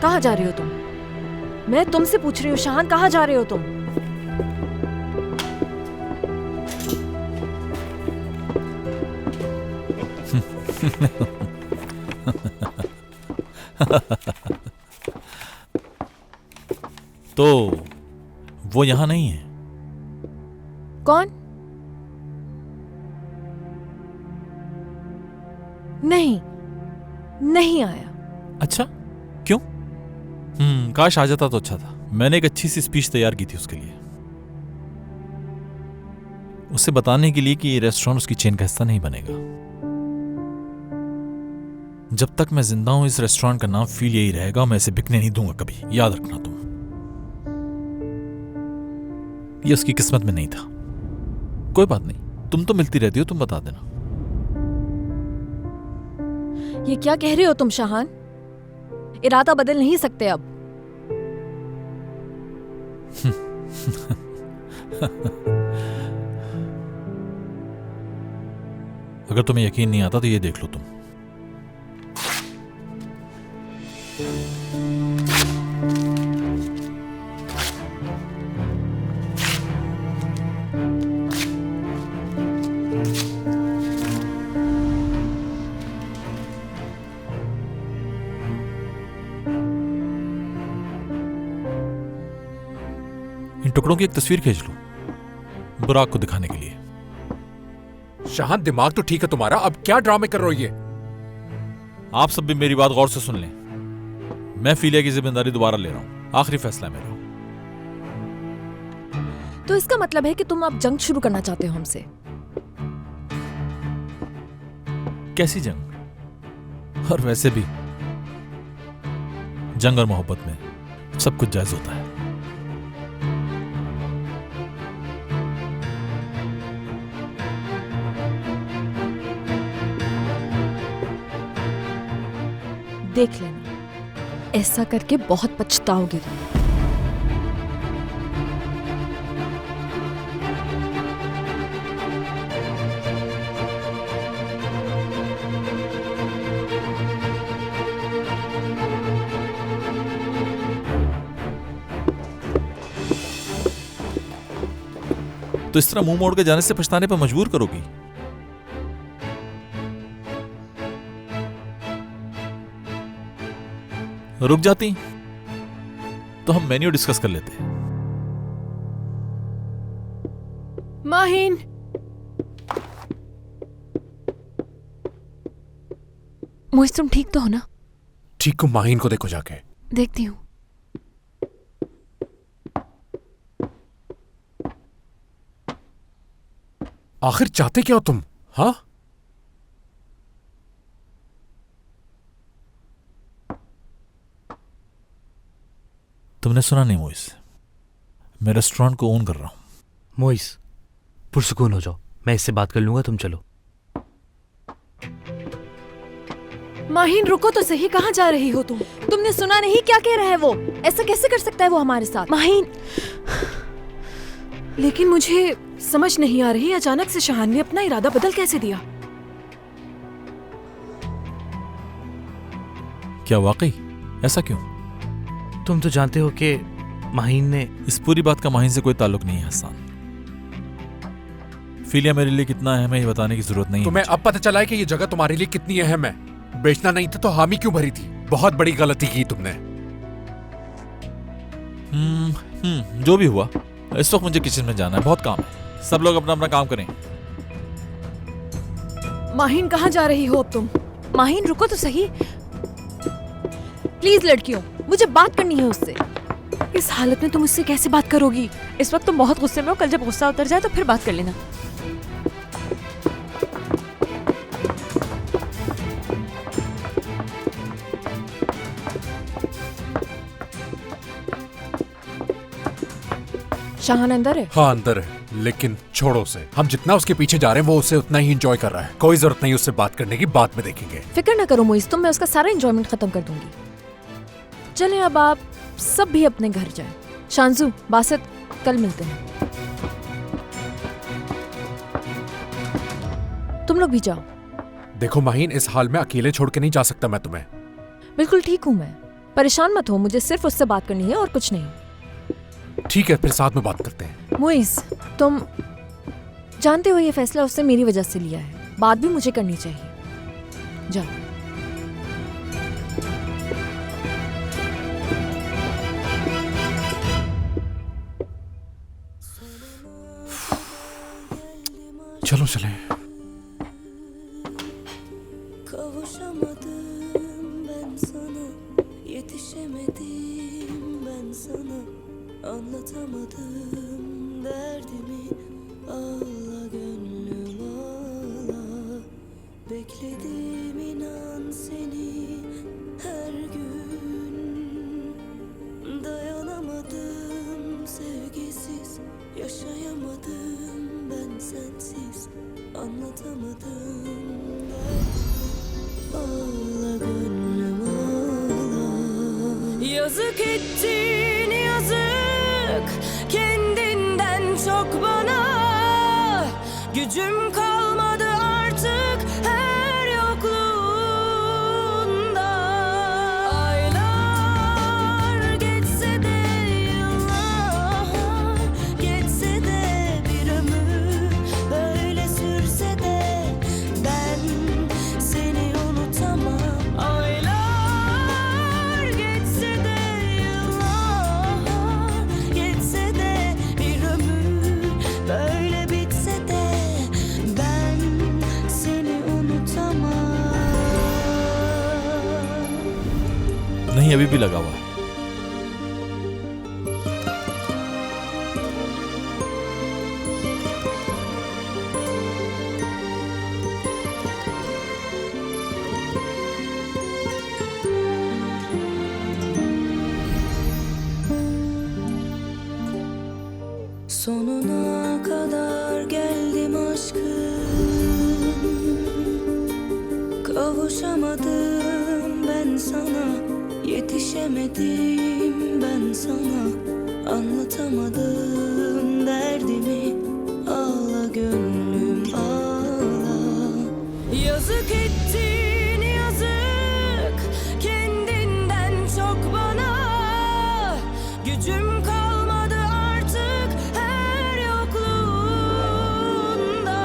कहाँ जा रही हो तुम? मैं तुमसे पूछ रही हूँ शाहान, कहाँ जा रहे हो तुम? तो वो यहां नहीं है? कौन? नहीं, नहीं आया। अच्छा, क्यों? काश आ जाता तो अच्छा था। मैंने एक अच्छी सी स्पीच तैयार की थी उसके लिए, उसे बताने के लिए कि ये रेस्टोरेंट उसकी चेन का हिस्सा नहीं बनेगा। जब तक मैं जिंदा हूं इस रेस्टोरेंट का नाम फील यही रहेगा, मैं इसे बिकने नहीं दूंगा कभी, याद रखना तुम। ये उसकी किस्मत में नहीं था। कोई बात नहीं, तुम तो मिलती रहती हो, तुम बता देना। ये क्या कह रहे हो तुम शाहान? इरादा बदल नहीं सकते अब। अगर तुम्हें यकीन नहीं आता तो ये देख लो तुम। इन टुकड़ों की एक तस्वीर खींच लो, बुराक को दिखाने के लिए। शाहान, दिमाग तो ठीक है तुम्हारा, अब क्या ड्रामे कर रहे हो ये? आप सब भी मेरी बात गौर से सुन लें। मैं फीलिया की जिम्मेदारी दोबारा ले रहा हूं, आखिरी फैसला है मेरा। तो इसका मतलब है कि तुम अब जंग शुरू करना चाहते हो हमसे? कैसी जंग? और वैसे भी जंग और मोहब्बत में सब कुछ जायज होता है। देख लेना, ऐसा करके बहुत पछताओगे तुम। तो इस तरह मुंह मोड़ के जाने से पछताने पर मजबूर करोगी? रुक जाती तो हम मेन्यू डिस्कस कर लेते। माहिन, मोहित तुम ठीक तो हो ना? ठीक हूं, माहिन को देखो जाके। देखती हूँ। आखिर चाहते क्या हो तुम? हाँ, तुमने सुना नहीं मोइस, मैं रेस्टोरेंट को ओन कर रहा हूं। मोइस, पुरसुकून हो जाओ, मैं इससे बात कर लूंगा, तुम चलो। माहिन रुको तो सही, कहाँ जा रही हो तुम? तुमने सुना नहीं क्या कह रहा है वो? ऐसा कैसे कर सकता है वो हमारे साथ? माहिन, लेकिन मुझे समझ नहीं आ रही, अचानक से शाहान ने अपना इरादा बदल कैसे दिया? क्या वाकई? ऐसा क्यों? तुम तो जानते हो कि माहिन ने... इस पूरी बात का माहिन से कोई ताल्लुक नहीं है हसन। फीलिया मेरे लिए कितना अहम है ये बताने की जरूरत नहीं है। तुम्हें अब पता चला है कि ये जगह तुम्हारे लिए कितनी अहम है। बेचना नहीं था तो हामी क्यों भरी थी? बहुत बड़ी गलती की तुमने। जो भी हुआ, इस वक्त मुझे किचन में जाना है, बहुत काम है। सब लोग अपना अपना काम करें। माहिन कहाँ जा रही हो अब तुम? माहिन रुको तो सही, प्लीज लड़कियों, मुझे बात करनी है उससे। इस हालत में तुम उससे कैसे बात करोगी? इस वक्त तुम बहुत गुस्से में हो, कल जब गुस्सा उतर जाए तो फिर बात कर लेना। शाहान अंदर है? हाँ अंदर है, लेकिन छोड़ो उसे। हम जितना उसके पीछे जा रहे हैं वो उसे उतना ही एंजॉय कर रहा है। कोई जरूरत नहीं उससे बात करने की, बाद में देखेंगे। फिक्र ना करो मोइस, तुम, मैं उसका सारा एंजॉयमेंट खत्म कर दूंगी। चलें अब आप सब भी अपने घर जाएं। शांजू, बासित, कल मिलते हैं। तुम लोग भी जाओ। देखो माहिन, इस हाल में अकेले छोड़ के नहीं जा सकता मैं तुम्हें। बिल्कुल ठीक हूँ मैं, परेशान मत हो, मुझे सिर्फ उससे बात करनी है और कुछ नहीं। ठीक है, फिर साथ में बात करते हैं। मोइस, तुम जानते हो ये फैसला उससे मेरी वजह से लिया है, बात भी मुझे करनी चाहिए। जाओ। चलो चले। Anlatamadım derdimi, ağla gönlüm ağla. Bekledim inan seni her gün, dayanamadım sevgisiz yaşayamadım ben sensiz anlatamadım. Ağla gönlüm ağla. Yazık ettin yazık kendinden çok bana. Gücüm kalmadı artık her yokluğunda. Aylar geçse de yıllar geçse de bir ömür böyle sürse de ben seni unutamam. Aylar geçse de yıllar geçse de bir ömür böyle bitse de ben seni unutamam. नहीं अभी भी लगा हुआ है। Sonuna kadar geldim aşkım. Kavuşamadım ben sana. Yetişemedim ben sana. Anlatamadım derdimi. Ağla gönlüm ağla. Yazık ettin yazık kendinden çok bana. Gücüm kalmadı artık her yokluğunda.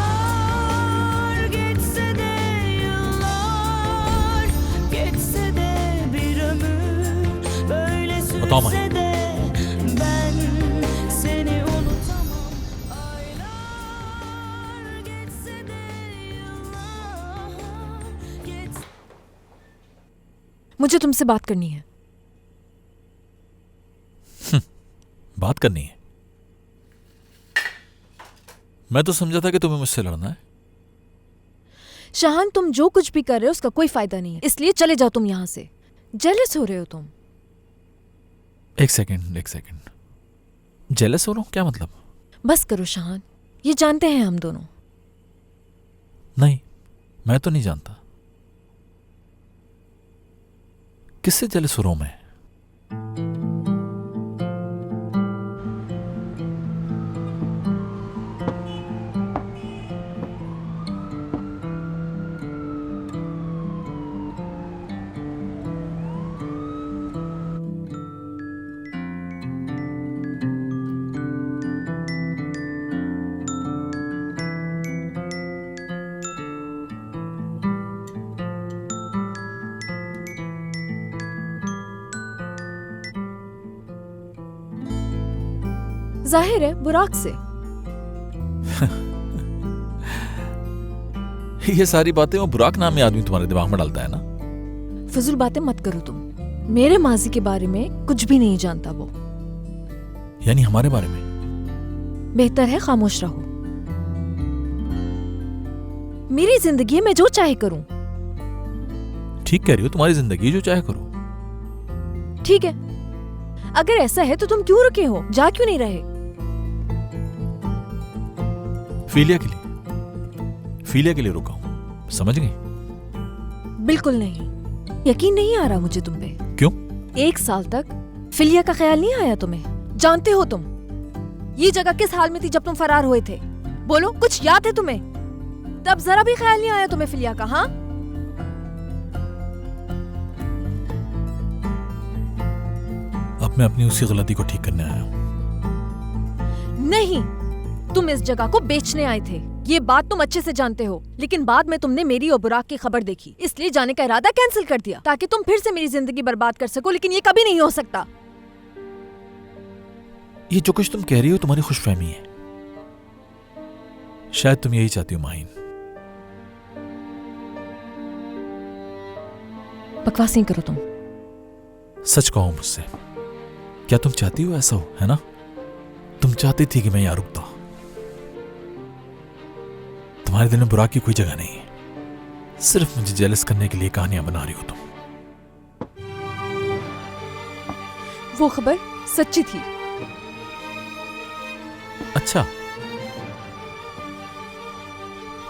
Aylar geçse de yıllar geçse de bir ömür böyle बताओ sürse माही, de ben seni unutamam. मुझे तुमसे बात करनी है। बात करनी है? मैं तो समझा था कि तुम्हें मुझसे लड़ना है। शाहान, तुम जो कुछ भी कर रहे हो उसका कोई फायदा नहीं है, इसलिए चले जाओ तुम यहाँ से। जेलस हो रहे हो तुम। एक सेकंड। जेलस हो रहा हूं? क्या मतलब? बस करो शाहान, ये जानते हैं हम दोनों। नहीं, मैं तो नहीं जानता। किससे जेलस हो रहा हूं मैं? जाहिर है बुराक से। ये सारी बातें वो बुराक नामी आदमी तुम्हारे दिमाग में डालता है ना? फजूल बातें मत करो तुम। मेरे माजी के बारे में कुछ भी नहीं जानता वो। यानी हमारे बारे में? बेहतर है खामोश रहो। मेरी जिंदगी में जो चाहे करूं। ठीक कह रही हो, तुम्हारी जिंदगी जो चाहे करो। ठीक है, अगर ऐसा है तो तुम क्यों रुके हो? जा क्यों नहीं रहे? फीलिया के लिए रुका हूं, समझ गई? बिल्कुल नहीं। यकीन नहीं आ रहा मुझे तुम पे। क्यों? 1 साल तक फिलिया का ख्याल नहीं आया तुम्हें? जानते हो तुम ये जगह किस हाल में थी जब तुम फरार हुए थे? बोलो, कुछ याद है तुम्हें? तब जरा भी ख्याल नहीं आया तुम्हें फिलिया का? हाँ, अब मैं अपनी उसी गलती को ठीक करने आया हूं। नहीं, तुम इस जगह को बेचने आए थे, ये बात तुम अच्छे से जानते हो। लेकिन बाद में तुमने मेरी और बुराक की खबर देखी, इसलिए जाने का इरादा कैंसिल कर दिया ताकि तुम फिर से मेरी जिंदगी बर्बाद कर सको। लेकिन ये कभी नहीं हो सकता। ये जो कुछ तुम कह रही हो तुम्हारी खुशफहमी है। शायद तुम यही चाहती हो माहीन। बकवास नहीं करो तुम। सच कहो मुझसे, क्या तुम चाहती हो ऐसा हो, है ना? तुम चाहती थी कि मैं यहां रुकता। तुम्हारे दिल में बुराक की कोई जगह नहीं है। सिर्फ मुझे जेलस करने के लिए कहानियां बना रही हो तुम। वो खबर सच्ची थी। अच्छा,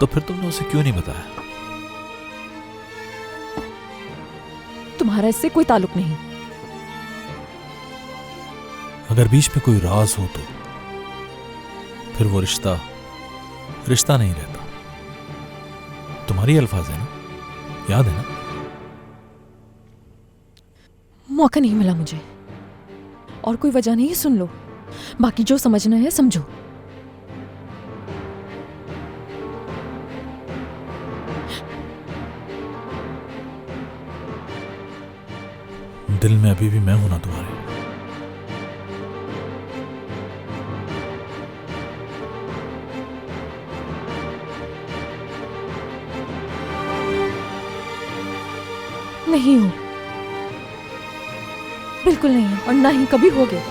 तो फिर तुमने उसे क्यों नहीं बताया? तुम्हारा इससे कोई ताल्लुक नहीं। अगर बीच में कोई राज हो तो फिर वो रिश्ता रिश्ता नहीं रहता। तुम्हारी अल्फाज है ना, याद है ना? मौका नहीं मिला मुझे, और कोई वजह नहीं, सुन लो, बाकी जो समझना है समझो। दिल में अभी भी मैं हूं ना तुम्हारे। नहीं हो, बिल्कुल नहीं है, और ना ही कभी होगे।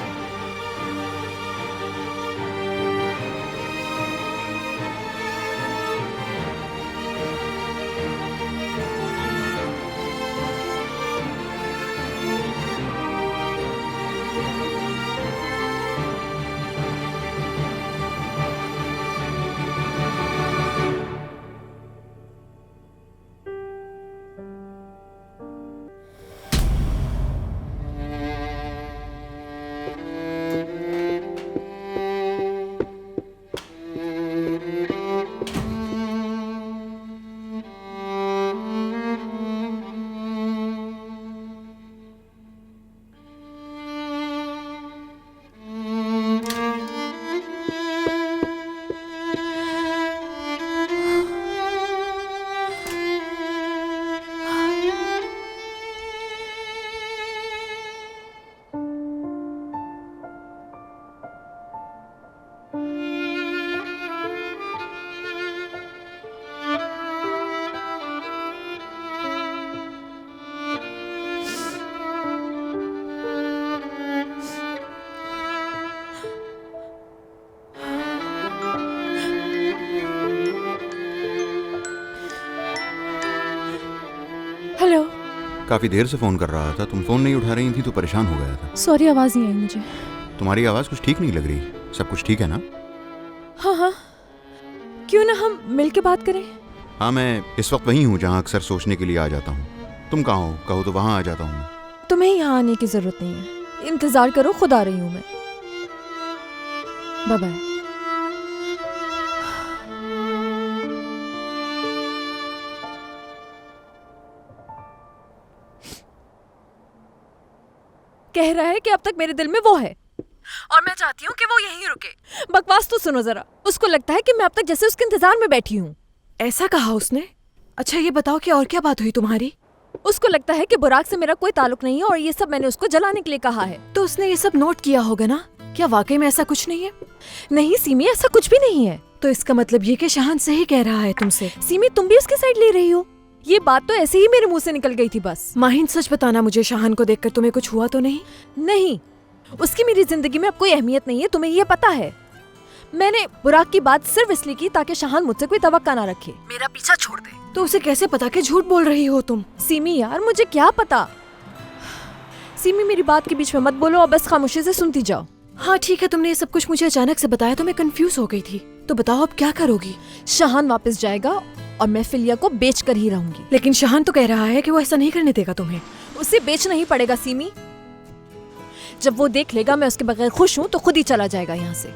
हेलो। काफी देर से फोन कर रहा था, तुम फोन नहीं उठा रही थी तो परेशान हो गया था। सॉरी, आवाज नहीं आई मुझे। तुम्हारी आवाज कुछ ठीक नहीं लग रही। सब कुछ ठीक है ना? हाँ हाँ, क्यों ना हम मिलके बात करें? हाँ, मैं इस वक्त वहीं हूँ जहाँ अक्सर सोचने के लिए आ जाता हूँ। तुम कहाँ हो? कहो तो वहाँ आ जाता हूँ मैं। तुम्हें यहाँ आने की जरूरत नहीं है, इंतजार करो, खुद आ रही हूँ मैं। Bye bye. कह रहा है कि अब तक मेरे दिल में वो है और मैं चाहती हूँ कि वो यहीं रुके। बकवास तो सुनो जरा, उसको लगता है कि मैं अब तक जैसे उसके इंतजार में बैठी हूँ। ऐसा कहा उसने? अच्छा ये बताओ कि और क्या बात हुई तुम्हारी? उसको लगता है कि बुराक से मेरा कोई ताल्लुक नहीं है और ये सब मैंने उसको जलाने के लिए कहा है। तो उसने ये सब नोट किया होगा ना? क्या वाकई में ऐसा कुछ नहीं है? नहीं सीमी, ऐसा कुछ भी नहीं है। तो इसका मतलब ये कि शाहान सही कह रहा है तुमसे। सीमी, तुम भी उसकी साइड ले रही हो। ये बात तो ऐसे ही मेरे मुंह से निकल गई थी बस। माहिन सच बताना मुझे, शाहान को देखकर तुम्हें कुछ हुआ तो नहीं? नहीं, उसकी मेरी जिंदगी में अब कोई अहमियत नहीं है, तुम्हें ये पता है। मैंने बुराक की बात सिर्फ इसलिए की ताकि शाहान मुझसे कोई तवक्का ना रखे, मेरा पीछा छोड़ दे। तो उसे कैसे पता कि झूठ बोल रही हो तुम? सीमी यार, मुझे क्या पता। सीमी, मेरी बात के बीच में मत बोलो और बस खामोशी से सुनती जाओ। हाँ ठीक है, तुमने ये सब कुछ मुझे अचानक से बताया तो मैं कंफ्यूज हो गई थी। तो बताओ अब क्या करोगी? शाहान वापस जाएगा और मैं फिलिया को बेच कर ही रहूंगी। लेकिन शाहान तो कह रहा है कि वो ऐसा नहीं करने देगा तुम्हें। उसे बेचना ही पड़ेगा सीमी। जब वो देख लेगा मैं उसके बगैर खुश हूँ तो खुद ही चला जाएगा यहाँ से।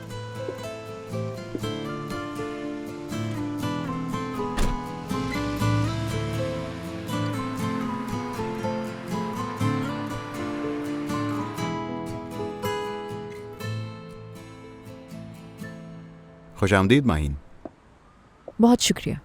खुशामदीद माहिन। बहुत शुक्रिया।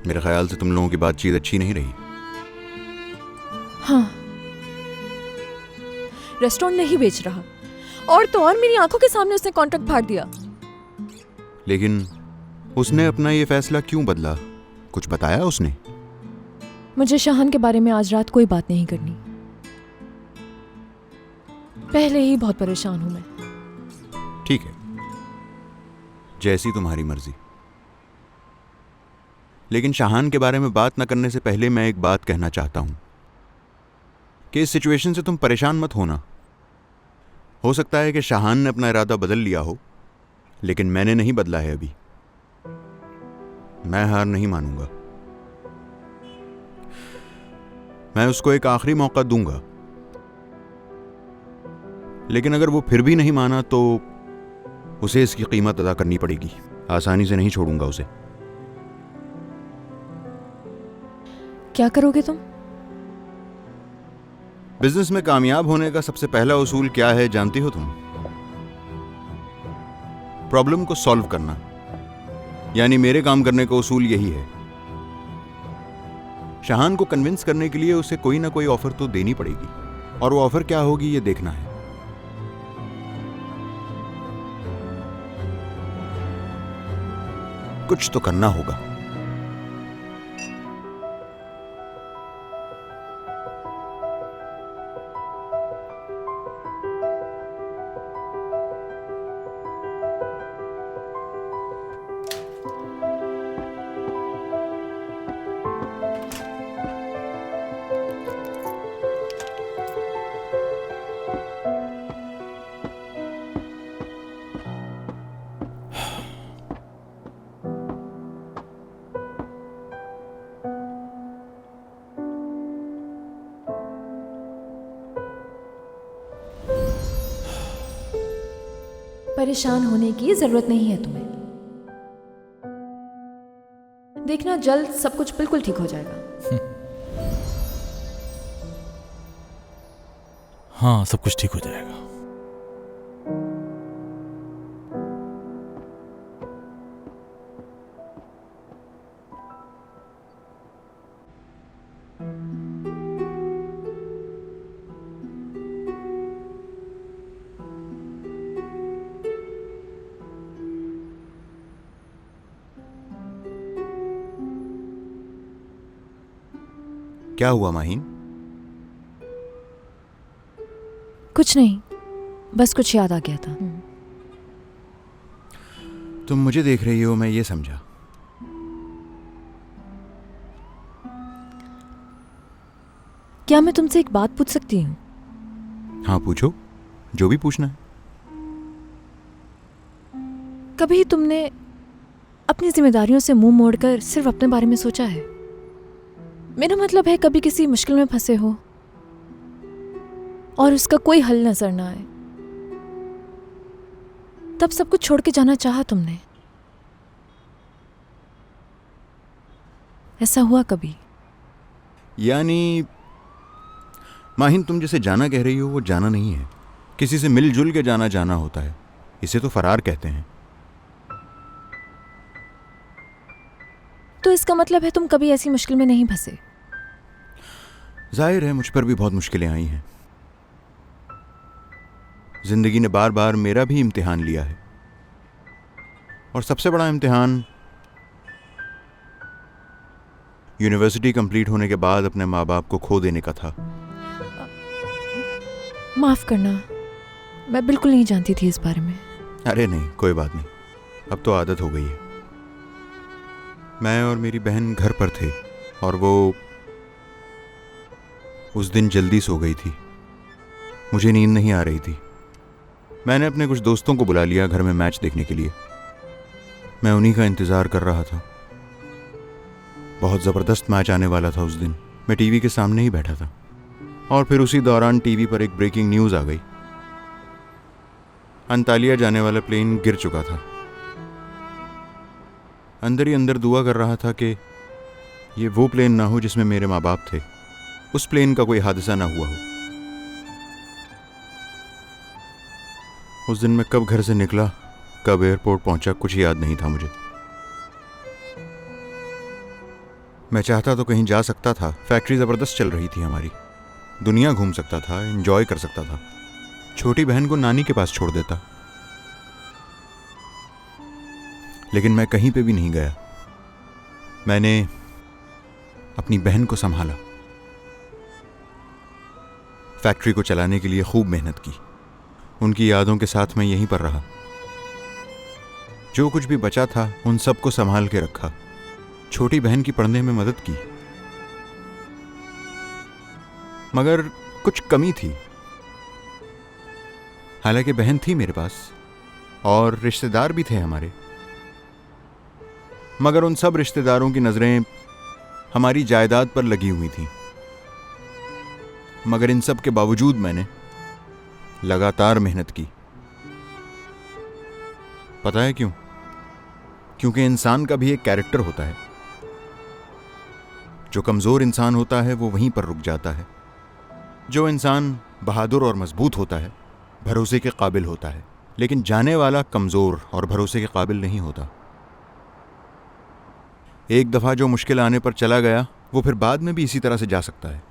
मेरे ख्याल से तुम लोगों की बातचीत अच्छी नहीं रही। हाँ, रेस्टोरेंट नहीं बेच रहा, और तो और मेरी आंखों के सामने उसने कॉन्ट्रैक्ट फाड़ दिया। लेकिन उसने अपना ये फैसला क्यों बदला? कुछ बताया उसने? मुझे शाहान के बारे में आज रात कोई बात नहीं करनी। पहले ही बहुत परेशान हूं मैं। ठीक है, जैसी तुम्हारी मर्जी। लेकिन शाहान के बारे में बात न करने से पहले मैं एक बात कहना चाहता हूं कि इस सिचुएशन से तुम परेशान मत होना। हो सकता है कि शाहान ने अपना इरादा बदल लिया हो, लेकिन मैंने नहीं बदला है अभी। मैं हार नहीं मानूंगा। मैं उसको एक आखिरी मौका दूंगा, लेकिन अगर वो फिर भी नहीं माना तो उसे इसकी कीमत अदा करनी पड़ेगी। आसानी से नहीं छोड़ूंगा उसे। क्या करोगे तुम? बिजनेस में कामयाब होने का सबसे पहला उसूल क्या है जानती हो तुम? प्रॉब्लम को सॉल्व करना। यानी मेरे काम करने का उसूल यही है। शाहान को कन्विंस करने के लिए उसे कोई ना कोई ऑफर तो देनी पड़ेगी, और वो ऑफर क्या होगी ये देखना है। कुछ तो करना होगा। परेशान होने की जरूरत नहीं है तुम्हें। देखना जल्द सब कुछ बिल्कुल ठीक हो जाएगा। हाँ, सब कुछ ठीक हो जाएगा। क्या हुआ माहीन? कुछ नहीं, बस कुछ याद आ गया था। तुम मुझे देख रही हो, मैं ये समझा। क्या मैं तुमसे एक बात पूछ सकती हूँ? हाँ पूछो, जो भी पूछना है। कभी तुमने अपनी जिम्मेदारियों से मुंह मोड़कर सिर्फ अपने बारे में सोचा है? मेरा मतलब है, कभी किसी मुश्किल में फंसे हो और उसका कोई हल नजर ना आए, तब सब कुछ छोड़ के जाना चाहा तुमने? ऐसा हुआ कभी? यानी माहीन, तुम जिसे जाना कह रही हो वो जाना नहीं है। किसी से मिलजुल के जाना जाना होता है। इसे तो फरार कहते हैं। तो इसका मतलब है तुम कभी ऐसी मुश्किल में नहीं फंसे? जाहिर है मुझ पर भी बहुत मुश्किलें आई हैं। जिंदगी ने बार बार मेरा भी इम्तिहान लिया है, और सबसे बड़ा इम्तिहान यूनिवर्सिटी कंप्लीट होने के बाद अपने माँ बाप को खो देने का था। माफ करना, मैं बिल्कुल नहीं जानती थी इस बारे में। अरे नहीं, कोई बात नहीं, अब तो आदत हो गई है। मैं और मेरी बहन घर पर थे, और वो उस दिन जल्दी सो गई थी। मुझे नींद नहीं आ रही थी। मैंने अपने कुछ दोस्तों को बुला लिया घर में मैच देखने के लिए। मैं उन्हीं का इंतज़ार कर रहा था। बहुत ज़बरदस्त मैच आने वाला था उस दिन। मैं टीवी के सामने ही बैठा था, और फिर उसी दौरान टीवी पर एक ब्रेकिंग न्यूज़ आ गई। अंतालिया जाने वाला प्लेन गिर चुका था। अंदर ही अंदर दुआ कर रहा था कि ये वो प्लेन ना हो जिसमें मेरे माँ बाप थे। उस प्लेन का कोई हादसा ना हुआ हो। उस दिन मैं कब घर से निकला, कब एयरपोर्ट पहुंचा, कुछ याद नहीं था मुझे। मैं चाहता तो कहीं जा सकता था। फैक्ट्री ज़बरदस्त चल रही थी हमारी। दुनिया घूम सकता था, एंजॉय कर सकता था। छोटी बहन को नानी के पास छोड़ देता, लेकिन मैं कहीं पे भी नहीं गया। मैंने अपनी बहन को संभाला, फैक्ट्री को चलाने के लिए खूब मेहनत की। उनकी यादों के साथ मैं यहीं पर रहा। जो कुछ भी बचा था उन सबको संभाल के रखा। छोटी बहन की पढ़ने में मदद की, मगर कुछ कमी थी। हालांकि बहन थी मेरे पास और रिश्तेदार भी थे हमारे, मगर उन सब रिश्तेदारों की नजरें हमारी जायदाद पर लगी हुई थीं। मगर इन सब के बावजूद मैंने लगातार मेहनत की। पता है क्यों? क्योंकि इंसान का भी एक कैरेक्टर होता है। जो कमजोर इंसान होता है वो वहीं पर रुक जाता है। जो इंसान बहादुर और मजबूत होता है भरोसे के काबिल होता है, लेकिन जाने वाला कमजोर और भरोसे के काबिल नहीं होता। एक दफा जो मुश्किल आने पर चला गया वो फिर बाद में भी इसी तरह से जा सकता है।